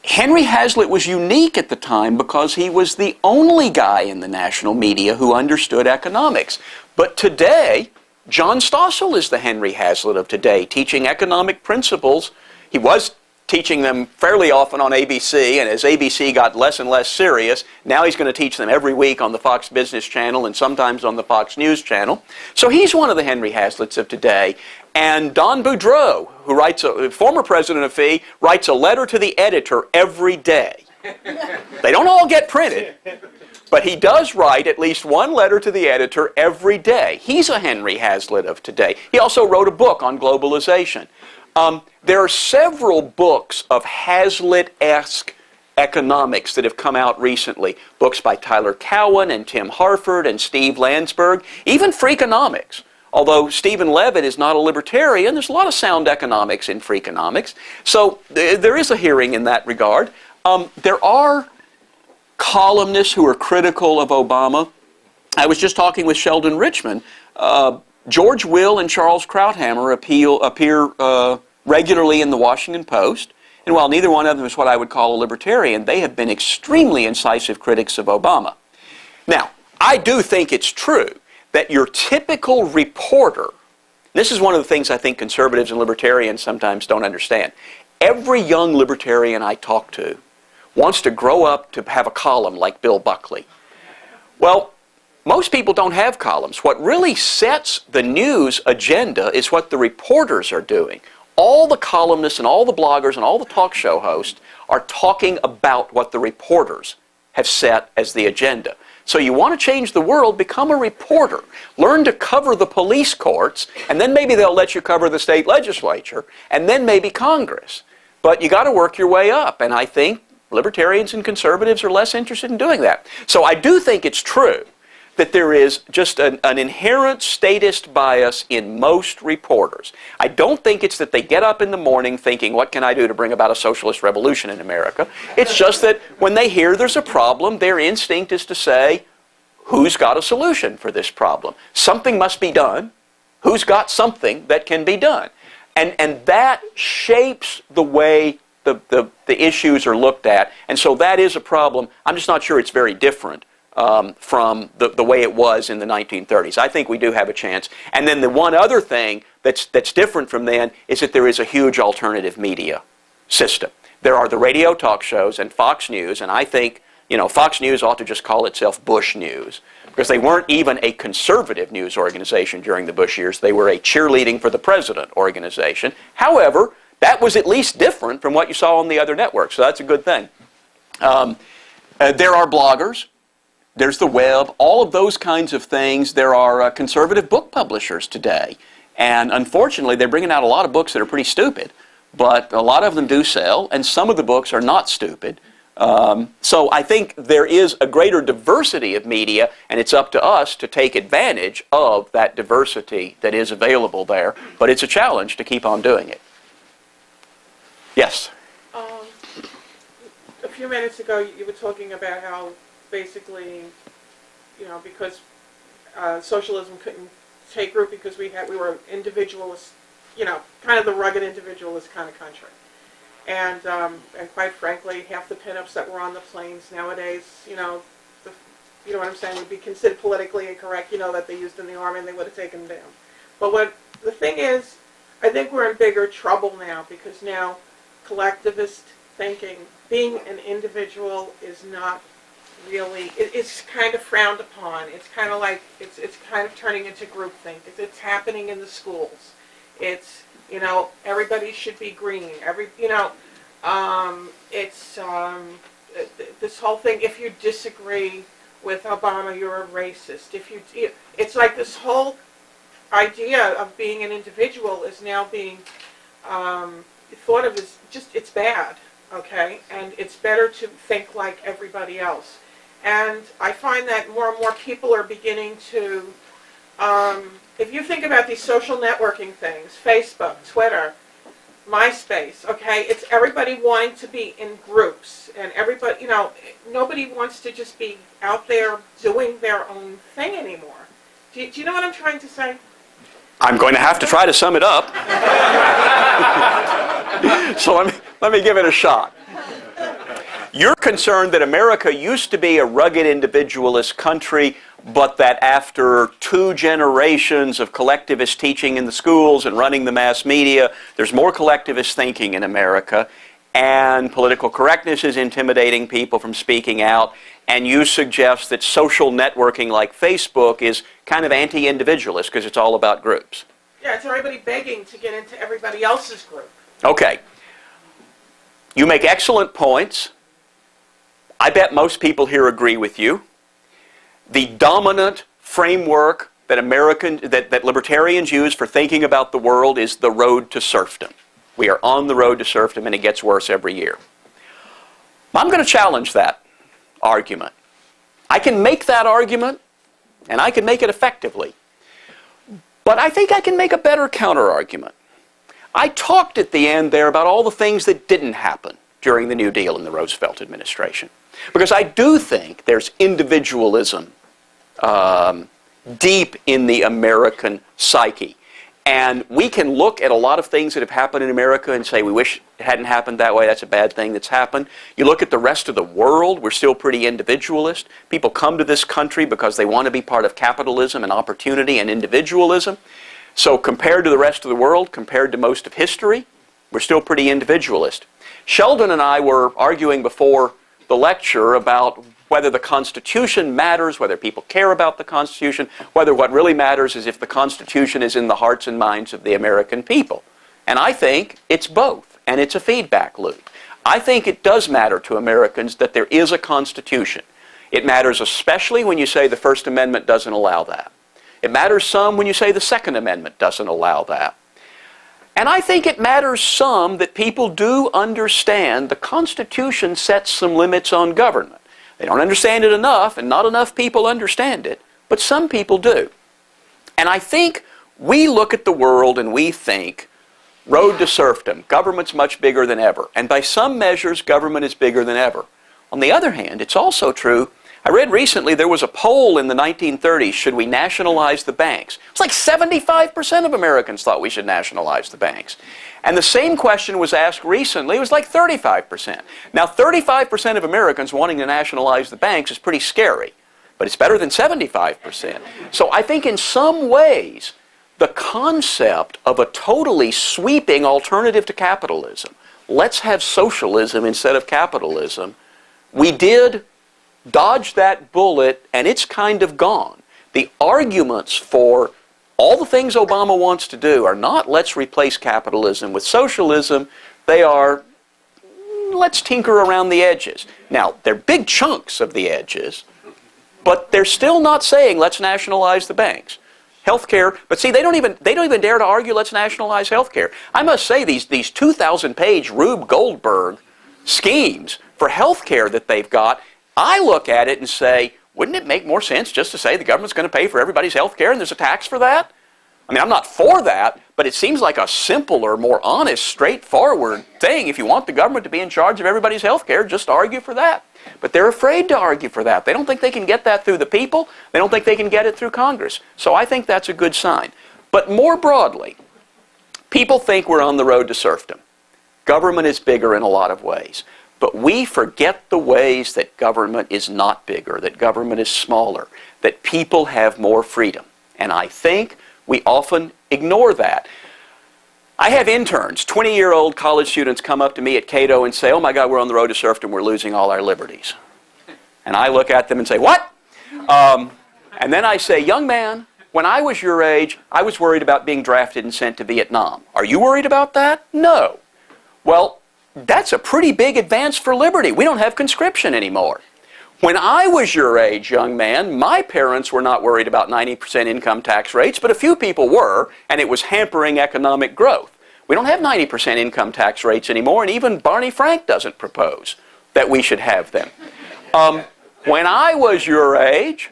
Henry Hazlitt was unique at the time because he was the only guy in the national media who understood economics. But today, John Stossel is the Henry Hazlitt of today, teaching economic principles. He was teaching them fairly often on ABC, and as ABC got less and less serious, now he's going to teach them every week on the Fox Business Channel and sometimes on the Fox News Channel. So he's one of the Henry Hazlitts of today. And Don Boudreaux, who writes former president of FEE, writes a letter to the editor every day. They don't all get printed. But he does write at least one letter to the editor every day. He's a Henry Hazlitt of today. He also wrote a book on globalization. There are several books of Hazlitt-esque economics that have come out recently. Books by Tyler Cowen and Tim Harford and Steve Landsberg. Even Freakonomics. Although Stephen Levitt is not a libertarian, there's a lot of sound economics in Freakonomics. So there is a hearing in that regard. There are columnists who are critical of Obama. I was just talking with Sheldon Richman. George Will and Charles Krauthammer appear regularly in the Washington Post. And while neither one of them is what I would call a libertarian, they have been extremely incisive critics of Obama. Now, I do think it's true that your typical reporter, this is one of the things I think conservatives and libertarians sometimes don't understand. Every young libertarian I talk to wants to grow up to have a column like Bill Buckley. Well, most people don't have columns. What really sets the news agenda is what the reporters are doing. All the columnists and all the bloggers and all the talk show hosts are talking about what the reporters have set as the agenda. So you want to change the world, become a reporter. Learn to cover the police courts, and then maybe they'll let you cover the state legislature, and then maybe Congress. But you got to work your way up, and I think libertarians and conservatives are less interested in doing that. So I do think it's true that there is just an inherent statist bias in most reporters. I don't think it's that they get up in the morning thinking, what can I do to bring about a socialist revolution in America? It's just that when they hear there's a problem, their instinct is to say, who's got a solution for this problem? Something must be done. Who's got something that can be done? And that shapes the way the issues are looked at. And so that is a problem. I'm just not sure it's very different from the way it was in the 1930s. I think we do have a chance. And then the one other thing that's different from then is that there is a huge alternative media system. There are the radio talk shows and Fox News, and I think, Fox News ought to just call itself Bush News, because they weren't even a conservative news organization during the Bush years. They were a cheerleading for the president organization. However, that was at least different from what you saw on the other networks, so that's a good thing. There are bloggers. There's the web, all of those kinds of things. There are conservative book publishers today. And unfortunately, they're bringing out a lot of books that are pretty stupid. But a lot of them do sell, and some of the books are not stupid. So I think there is a greater diversity of media, and it's up to us to take advantage of that diversity that is available there. But it's a challenge to keep on doing it. Yes? A few minutes ago, you were talking about how basically, because socialism couldn't take root because we were individualist, kind of the rugged individualist kind of country. And quite frankly, half the pinups that were on the planes nowadays, you know what I'm saying, would be considered politically incorrect, that they used in the army, and they would have taken them down. But the thing is, I think we're in bigger trouble now, because now collectivist thinking, being an individual is not really, it's kind of frowned upon. It's kind of like, it's kind of turning into groupthink. It's happening in the schools. It's, everybody should be green. This whole thing, if you disagree with Obama, you're a racist. It's like this whole idea of being an individual is now being thought of as just, it's bad, okay? And it's better to think like everybody else. And I find that more and more people are beginning to, if you think about these social networking things, Facebook, Twitter, MySpace, okay, it's everybody wanting to be in groups, and everybody, nobody wants to just be out there doing their own thing anymore. Do you know what I'm trying to say? I'm going to have to try to sum it up. So let me give it a shot. You're concerned that America used to be a rugged individualist country, but that after 2 generations of collectivist teaching in the schools and running the mass media, there's more collectivist thinking in America, and political correctness is intimidating people from speaking out, and you suggest that social networking like Facebook is kind of anti-individualist because it's all about groups. Yeah, it's everybody begging to get into everybody else's group. Okay. You make excellent points. I bet most people here agree with you. The dominant framework that that libertarians use for thinking about the world is the road to serfdom. We are on the road to serfdom, and it gets worse every year. I'm going to challenge that argument. I can make that argument, and I can make it effectively. But I think I can make a better counter-argument. I talked at the end there about all the things that didn't happen during the New Deal in the Roosevelt administration. Because I do think there's individualism deep in the American psyche. And we can look at a lot of things that have happened in America and say, we wish it hadn't happened that way. That's a bad thing that's happened. You look at the rest of the world, we're still pretty individualist. People come to this country because they want to be part of capitalism and opportunity and individualism. So compared to the rest of the world, compared to most of history, we're still pretty individualist. Sheldon and I were arguing before the lecture about whether the Constitution matters, whether people care about the Constitution, whether what really matters is if the Constitution is in the hearts and minds of the American people. And I think it's both, and it's a feedback loop. I think it does matter to Americans that there is a Constitution. It matters especially when you say the First Amendment doesn't allow that. It matters some when you say the Second Amendment doesn't allow that. And I think it matters some that people do understand the Constitution sets some limits on government. They don't understand it enough, and not enough people understand it, but some people do. And I think we look at the world and we think, road to serfdom, government's much bigger than ever. And by some measures, government is bigger than ever. On the other hand, it's also true, I read recently there was a poll in the 1930s, should we nationalize the banks? It's like 75% of Americans thought we should nationalize the banks. And the same question was asked recently, it was like 35%. Now 35% of Americans wanting to nationalize the banks is pretty scary, but it's better than 75%. So I think in some ways, the concept of a totally sweeping alternative to capitalism, let's have socialism instead of capitalism, we did dodge that bullet, and it's kind of gone. The arguments for all the things Obama wants to do are not let's replace capitalism with socialism. They are let's tinker around the edges. Now, they're big chunks of the edges, but they're still not saying let's nationalize the banks. Healthcare, but see, they don't even dare to argue let's nationalize healthcare. I must say these 2,000-page Rube Goldberg schemes for healthcare that they've got, I look at it and say, wouldn't it make more sense just to say the government's going to pay for everybody's health care and there's a tax for that? I mean, I'm not for that, but it seems like a simpler, more honest, straightforward thing. If you want the government to be in charge of everybody's health care, just argue for that. But they're afraid to argue for that. They don't think they can get that through the people. They don't think they can get it through Congress. So I think that's a good sign. But more broadly, people think we're on the road to serfdom. Government is bigger in a lot of ways. But we forget the ways that government is not bigger, that government is smaller, that people have more freedom. And I think we often ignore that. I have interns, 20-year-old college students come up to me at Cato and say, oh my God, we're on the road to serfdom, we're losing all our liberties. And I look at them and say, what? And then I say, young man, when I was your age, I was worried about being drafted and sent to Vietnam. Are you worried about that? No. Well, that's a pretty big advance for liberty. We don't have conscription anymore. When I was your age, young man, my parents were not worried about 90% income tax rates, but a few people were, and it was hampering economic growth. We don't have 90% income tax rates anymore, and even Barney Frank doesn't propose that we should have them. When I was your age,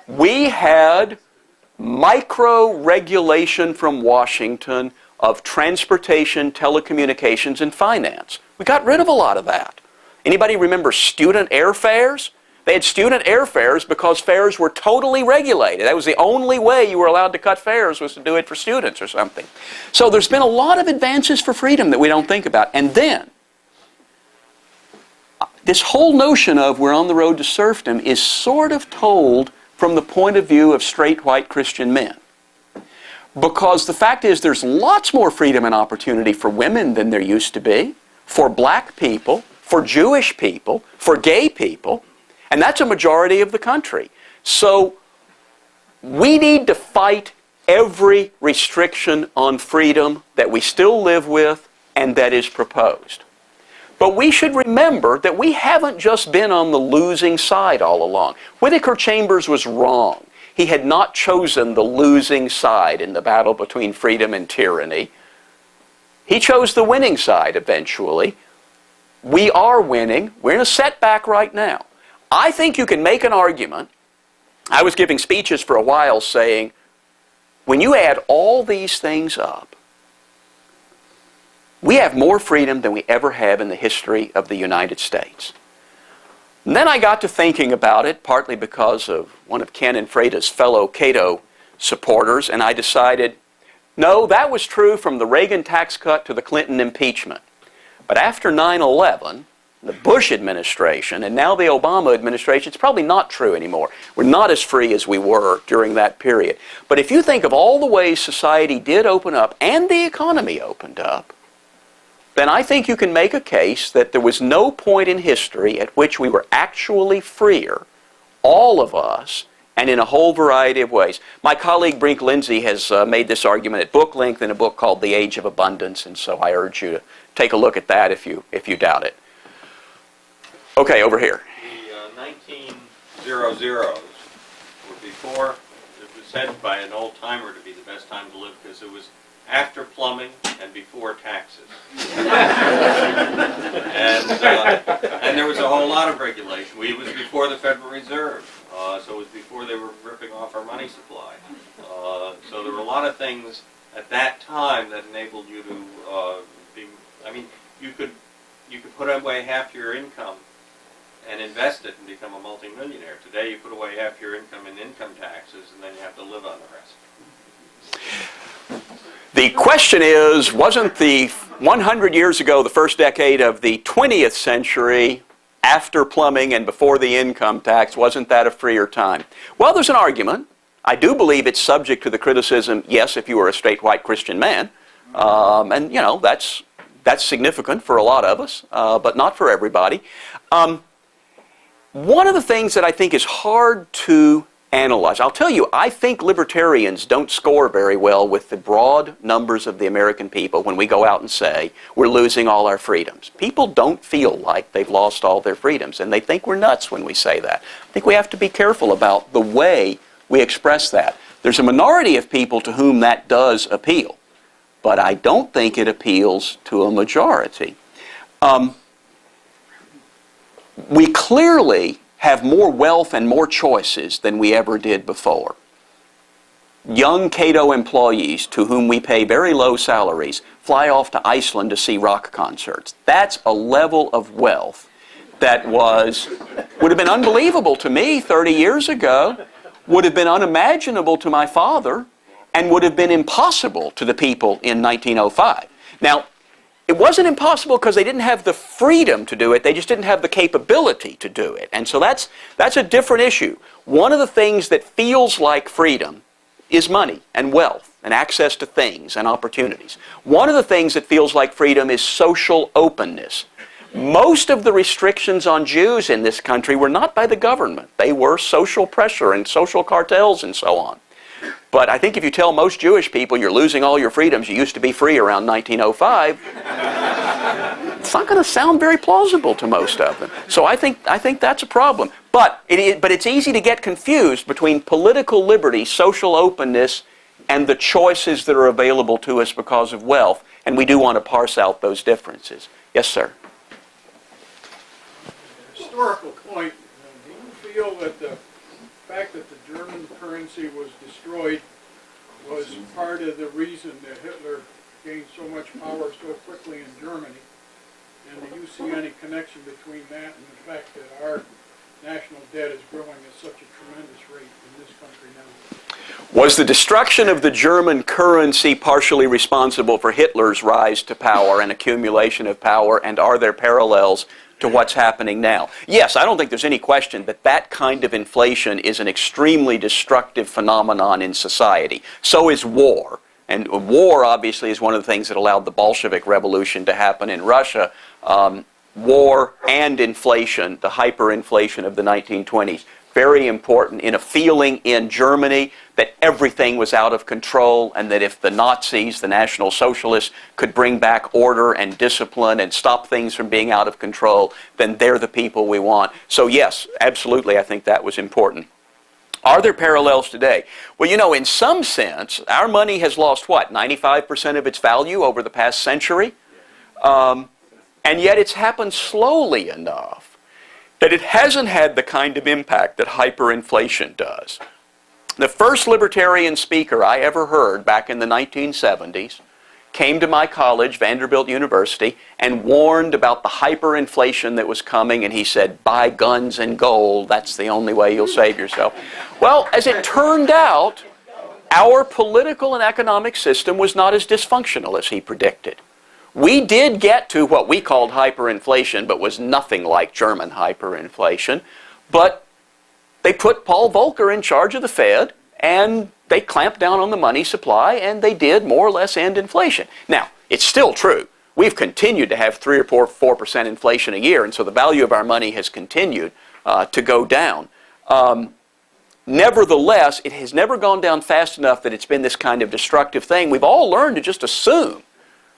we had micro-regulation from Washington of transportation, telecommunications, and finance. We got rid of a lot of that. Anybody remember student airfares? They had student airfares because fares were totally regulated. That was the only way you were allowed to cut fares, was to do it for students or something. So there's been a lot of advances for freedom that we don't think about. And then, this whole notion of we're on the road to serfdom is sort of told from the point of view of straight white Christian men. Because the fact is there's lots more freedom and opportunity for women than there used to be, for black people, for Jewish people, for gay people, and that's a majority of the country. So we need to fight every restriction on freedom that we still live with and that is proposed. But we should remember that we haven't just been on the losing side all along. Whittaker Chambers was wrong. He had not chosen the losing side in the battle between freedom and tyranny. He chose the winning side eventually. We are winning. We're in a setback right now. I think you can make an argument. I was giving speeches for a while saying, when you add all these things up, we have more freedom than we ever have in the history of the United States. And then I got to thinking about it, partly because of one of Ken and Freda's fellow Cato supporters, and I decided No, that was true from the Reagan tax cut to the Clinton impeachment. But after 9/11, the Bush administration, and now the Obama administration, it's probably not true anymore. We're not as free as we were during that period. But if you think of all the ways society did open up and the economy opened up, then I think you can make a case that there was no point in history at which we were actually freer, all of us, and in a whole variety of ways. My colleague Brink Lindsay has made this argument at book length in a book called The Age of Abundance, and so I urge you to take a look at that if you doubt it. Okay, over here. The 1900s were before, it was said by an old-timer to be the best time to live because it was after plumbing and before taxes. And there was a whole lot of regulation. It was before the Federal Reserve, so it was before they were ripping off our money supply. So there were a lot of things at that time that enabled you to you could put away half your income and invest it and become a multimillionaire. Today you put away half your income in income taxes and then you have to live on the rest. The question is, wasn't the 100 years ago, the first decade of the 20th century, after plumbing and before the income tax, wasn't that a freer time? Well, there's an argument. I do believe it's subject to the criticism, yes, if you were a straight white Christian man. And, you know, that's significant for a lot of us, but not for everybody. One of the things that I think is hard to analyze, I'll tell you, I think libertarians don't score very well with the broad numbers of the American people when we go out and say we're losing all our freedoms. People don't feel like they've lost all their freedoms, and they think we're nuts when we say that. I think we have to be careful about the way we express that. There's a minority of people to whom that does appeal, but I don't think it appeals to a majority. We clearly have more wealth and more choices than we ever did before. Young Cato employees to whom we pay very low salaries fly off to Iceland to see rock concerts. That's a level of wealth that would have been unbelievable to me 30 years ago, would have been unimaginable to my father, and would have been impossible to the people in 1905. Now, it wasn't impossible because they didn't have the freedom to do it, they just didn't have the capability to do it. And so that's a different issue. One of the things that feels like freedom is money and wealth and access to things and opportunities. One of the things that feels like freedom is social openness. Most of the restrictions on Jews in this country were not by the government. They were social pressure and social cartels and so on. But I think if you tell most Jewish people you're losing all your freedoms, you used to be free around 1905, it's not going to sound very plausible to most of them. So I think that's a problem. But it's easy to get confused between political liberty, social openness, and the choices that are available to us because of wealth. And we do want to parse out those differences. Yes, sir. Historical point, do you feel that the fact that the German currency was destroyed was part of the reason that Hitler gained so much power so quickly in Germany? And do you see any connection between that and the fact that our national debt is growing at such a tremendous rate in this country now? Was the destruction of the German currency partially responsible for Hitler's rise to power and accumulation of power, and are there parallels to what's happening now? Yes, I don't think there's any question that that kind of inflation is an extremely destructive phenomenon in society. So is war. And war, obviously, is one of the things that allowed the Bolshevik Revolution to happen in Russia. War and inflation, the hyperinflation of the 1920s, very important in a feeling in Germany that everything was out of control, and that if the Nazis, the National Socialists, could bring back order and discipline and stop things from being out of control, then they're the people we want. So yes, absolutely, I think that was important. Are there parallels today? Well, you know, in some sense, our money has lost, what, 95% of its value over the past century? And yet it's happened slowly enough that it hasn't had the kind of impact that hyperinflation does. The first libertarian speaker I ever heard back in the 1970s came to my college, Vanderbilt University, and warned about the hyperinflation that was coming, and he said, buy guns and gold, that's the only way you'll save yourself. Well, as it turned out, our political and economic system was not as dysfunctional as he predicted. We did get to what we called hyperinflation, but was nothing like German hyperinflation. But they put Paul Volcker in charge of the Fed, and they clamped down on the money supply, and they did more or less end inflation. Now, it's still true. We've continued to have 3 or 4% inflation a year, and so the value of our money has continued to go down. Nevertheless, it has never gone down fast enough that it's been this kind of destructive thing. We've all learned to just assume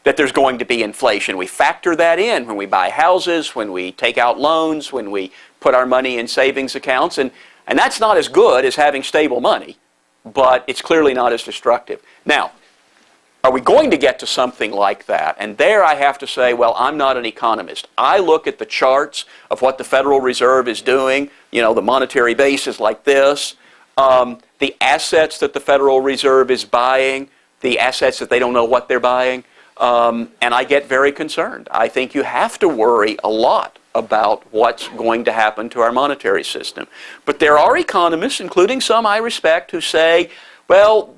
that there's going to be inflation. We factor that in when we buy houses, when we take out loans, when we put our money in savings accounts, and that's not as good as having stable money, but it's clearly not as destructive. Now, are we going to get to something like that? And there I have to say, well, I'm not an economist. I look at the charts of what the Federal Reserve is doing. You know, the monetary base is like this. The assets that the Federal Reserve is buying, the assets that they don't know what they're buying, and I get very concerned. I think you have to worry a lot about what's going to happen to our monetary system. But there are economists, including some I respect, who say, well,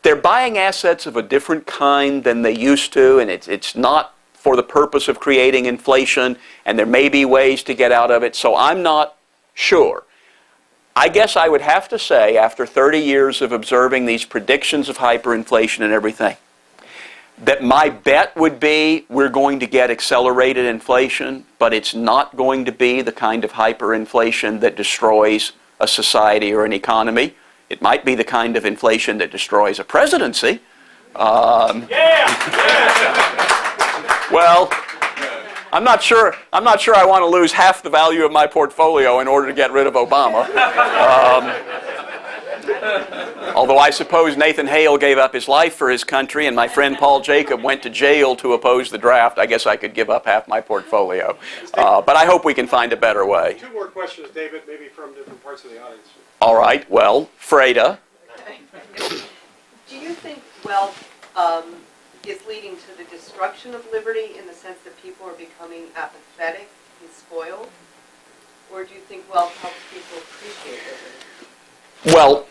they're buying assets of a different kind than they used to, and it's not for the purpose of creating inflation, and there may be ways to get out of it, so I'm not sure. I guess I would have to say, after 30 years of observing these predictions of hyperinflation and everything, that my bet would be we're going to get accelerated inflation, but it's not going to be the kind of hyperinflation that destroys a society or an economy. It might be the kind of inflation that destroys a presidency. Well, I'm not sure I want to lose half the value of my portfolio in order to get rid of Obama. Although I suppose Nathan Hale gave up his life for his country, and my friend Paul Jacob went to jail to oppose the draft, I guess I could give up half my portfolio. But I hope we can find a better way. 2 more questions, David, maybe from different parts of the audience. All right, well, Freda. Do you think wealth is leading to the destruction of liberty in the sense that people are becoming apathetic and spoiled? Or do you think wealth helps people appreciate liberty? Well,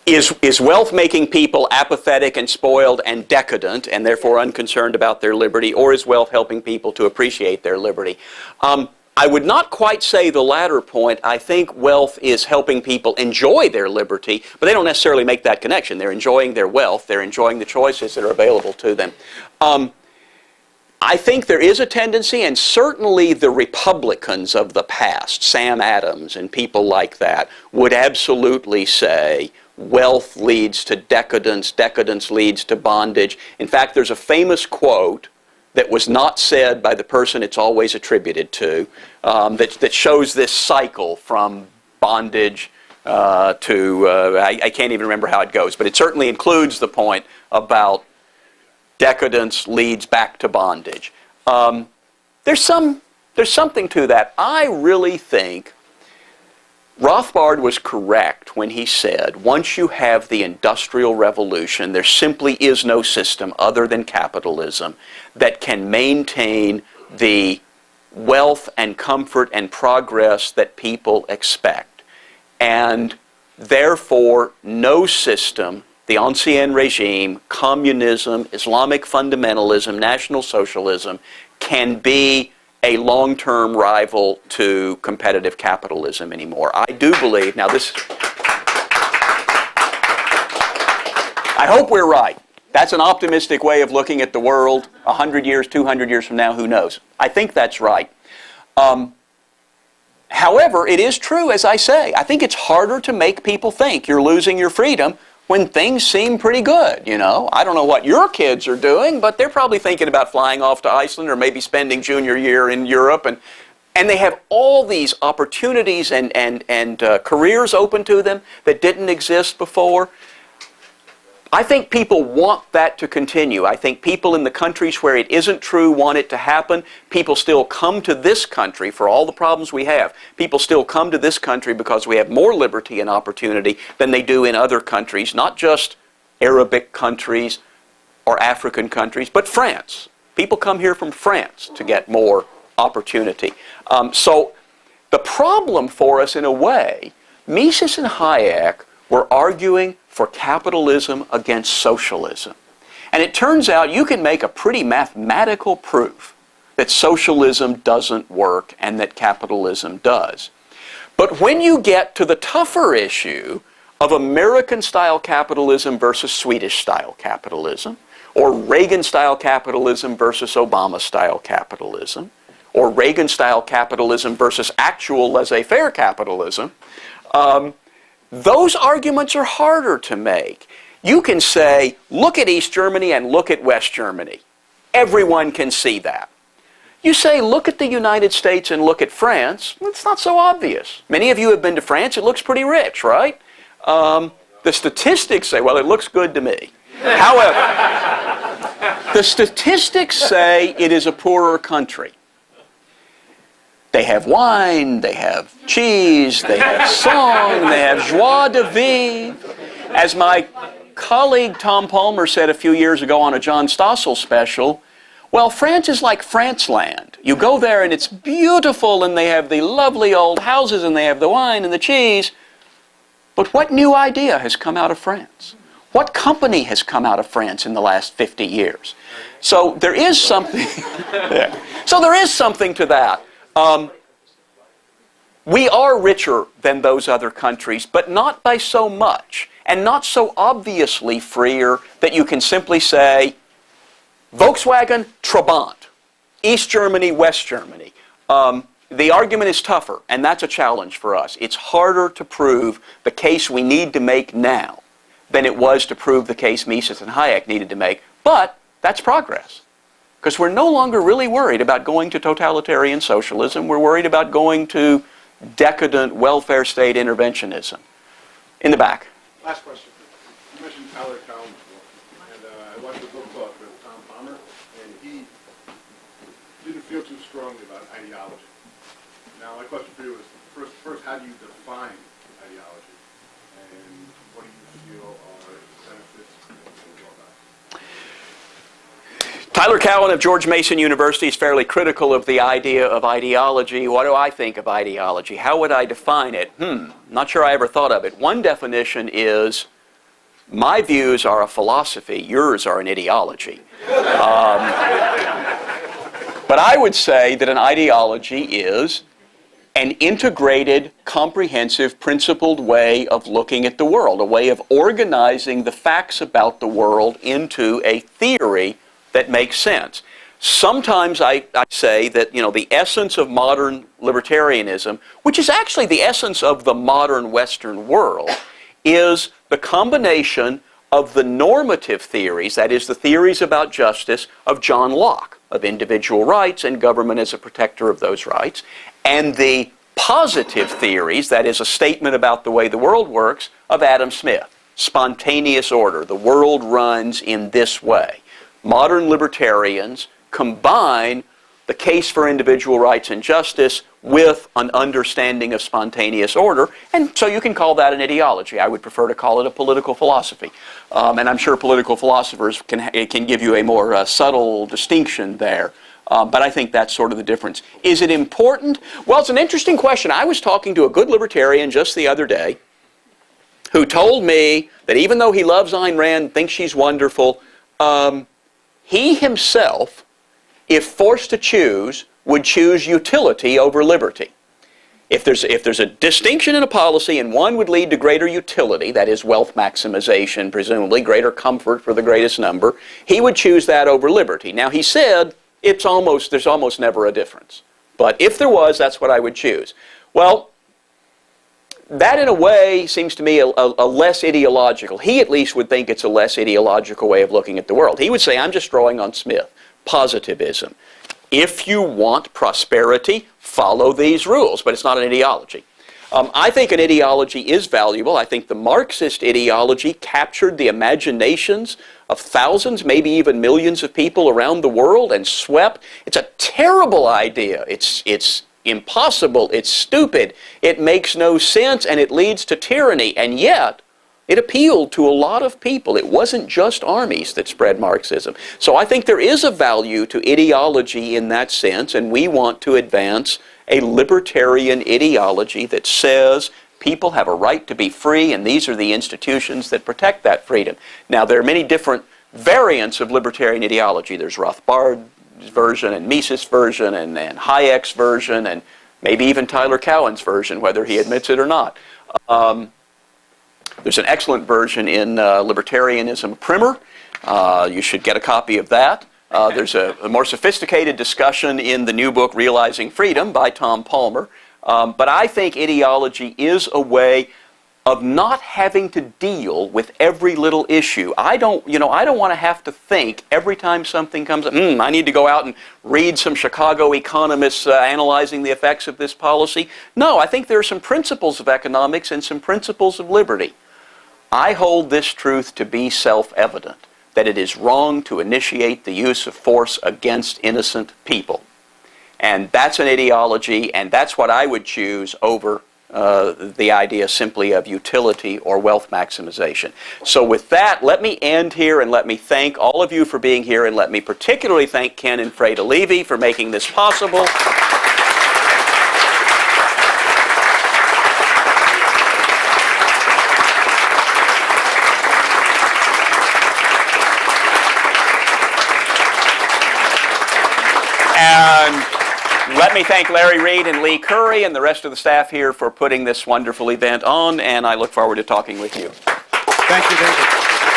is wealth making people apathetic and spoiled and decadent and therefore unconcerned about their liberty, or is wealth helping people to appreciate their liberty? I would not quite say the latter point. I think wealth is helping people enjoy their liberty, but they don't necessarily make that connection. They're enjoying their wealth. They're enjoying the choices that are available to them. I think there is a tendency, and certainly the Republicans of the past, Sam Adams and people like that, would absolutely say wealth leads to decadence, decadence leads to bondage. In fact, there's a famous quote that was not said by the person it's always attributed to, that shows this cycle from bondage to, I can't even remember how it goes, but it certainly includes the point about decadence leads back to bondage. There's something to that. I really think Rothbard was correct when he said, once you have the Industrial Revolution, there simply is no system other than capitalism that can maintain the wealth and comfort and progress that people expect. And therefore, no system, the Ancien regime, communism, Islamic fundamentalism, National Socialism, can be a long-term rival to competitive capitalism anymore. I do believe, now this, I hope we're right. That's an optimistic way of looking at the world. 100 years, 200 years from now, who knows? I think that's right. However, it is true, as I say, I think it's harder to make people think you're losing your freedom when things seem pretty good, you know. I don't know what your kids are doing, but they're probably thinking about flying off to Iceland or maybe spending junior year in Europe, and they have all these opportunities and careers open to them that didn't exist before. I think people want that to continue. I think people in the countries where it isn't true want it to happen. People still come to this country for all the problems we have. People still come to this country because we have more liberty and opportunity than they do in other countries, not just Arabic countries or African countries, but France. People come here from France to get more opportunity. So the problem for us, in a way, Mises and Hayek We're arguing for capitalism against socialism. And it turns out you can make a pretty mathematical proof that socialism doesn't work and that capitalism does. But when you get to the tougher issue of American-style capitalism versus Swedish-style capitalism, or Reagan-style capitalism versus Obama-style capitalism, or Reagan-style capitalism versus actual laissez-faire capitalism, those arguments are harder to make. You can say, look at East Germany and look at West Germany. Everyone can see that. You say, look at the United States and look at France. Well, it's not so obvious. Many of you have been to France. It looks pretty rich, right? The statistics say, well, it looks good to me. However, the statistics say it is a poorer country. They have wine, they have cheese, they have song, they have joie de vivre. As my colleague Tom Palmer said a few years ago on a John Stossel special, well, France is like France-land. You go there and it's beautiful and they have the lovely old houses and they have the wine and the cheese. But what new idea has come out of France? What company has come out of France in the last 50 years? So there is something, so there is something to that. We are richer than those other countries, but not by so much, and not so obviously freer that you can simply say, Volkswagen, Trabant, East Germany, West Germany. The argument is tougher, and that's a challenge for us. It's harder to prove the case we need to make now than it was to prove the case Mises and Hayek needed to make, but that's progress. Because we're no longer really worried about going to totalitarian socialism. We're worried about going to decadent welfare state interventionism. In the back. Last question. You mentioned Tyler Cowen before, and I watched a book talk with Tom Palmer, and he didn't feel too strongly about ideology. Now, my question for you is, first, how do you define ideology, and what do you feel are the benefits of all that? Tyler Cowen of George Mason University is fairly critical of the idea of ideology. What do I think of ideology? How would I define it? Not sure I ever thought of it. One definition is, my views are a philosophy, yours are an ideology. But I would say that an ideology is an integrated, comprehensive, principled way of looking at the world, a way of organizing the facts about the world into a theory that makes sense. Sometimes I say that, the essence of modern libertarianism, which is actually the essence of the modern Western world, is the combination of the normative theories, that is, the theories about justice of John Locke, of individual rights and government as a protector of those rights, and the positive theories, that is, a statement about the way the world works, of Adam Smith. Spontaneous order. The world runs in this way. Modern libertarians combine the case for individual rights and justice with an understanding of spontaneous order, and so you can call that an ideology. I would prefer to call it a political philosophy. And I'm sure political philosophers can give you a more subtle distinction there. But I think that's sort of the difference. Is it important? Well, it's an interesting question. I was talking to a good libertarian just the other day who told me that even though he loves Ayn Rand, thinks she's wonderful, he himself, if forced to choose, would choose utility over liberty. If there's a distinction in a policy and one would lead to greater utility, that is wealth maximization, presumably greater comfort for the greatest number, he would choose that over liberty. Now he said there's almost never a difference. But if there was, that's what I would choose. Well, that in a way seems to me a less ideological. He at least would think it's a less ideological way of looking at the world. He would say, I'm just drawing on Smith. Positivism. If you want prosperity, follow these rules, but it's not an ideology. I think an ideology is valuable. I think the Marxist ideology captured the imaginations of thousands, maybe even millions of people around the world and swept. It's a terrible idea. It's impossible. It's stupid. It makes no sense, and it leads to tyranny. And yet, it appealed to a lot of people. It wasn't just armies that spread Marxism. So I think there is a value to ideology in that sense, and we want to advance a libertarian ideology that says people have a right to be free, and these are the institutions that protect that freedom. Now, there are many different variants of libertarian ideology. There's Rothbard's version, and Mises' version, and Hayek's version, and maybe even Tyler Cowen's version, whether he admits it or not. There's an excellent version in Libertarianism Primer. You should get a copy of that. There's a more sophisticated discussion in the new book, Realizing Freedom, by Tom Palmer. But I think ideology is a way of not having to deal with every little issue. I don't want to have to think every time something comes up, I need to go out and read some Chicago economists analyzing the effects of this policy. No, I think there are some principles of economics and some principles of liberty. I hold this truth to be self-evident, that it is wrong to initiate the use of force against innocent people. And that's an ideology, and that's what I would choose over the idea simply of utility or wealth maximization. So with that, let me end here, and let me thank all of you for being here, and let me particularly thank Ken and Freda Levy for making this possible. And let me thank Larry Reed and Lee Curry and the rest of the staff here for putting this wonderful event on, and I look forward to talking with you. Thank you, David.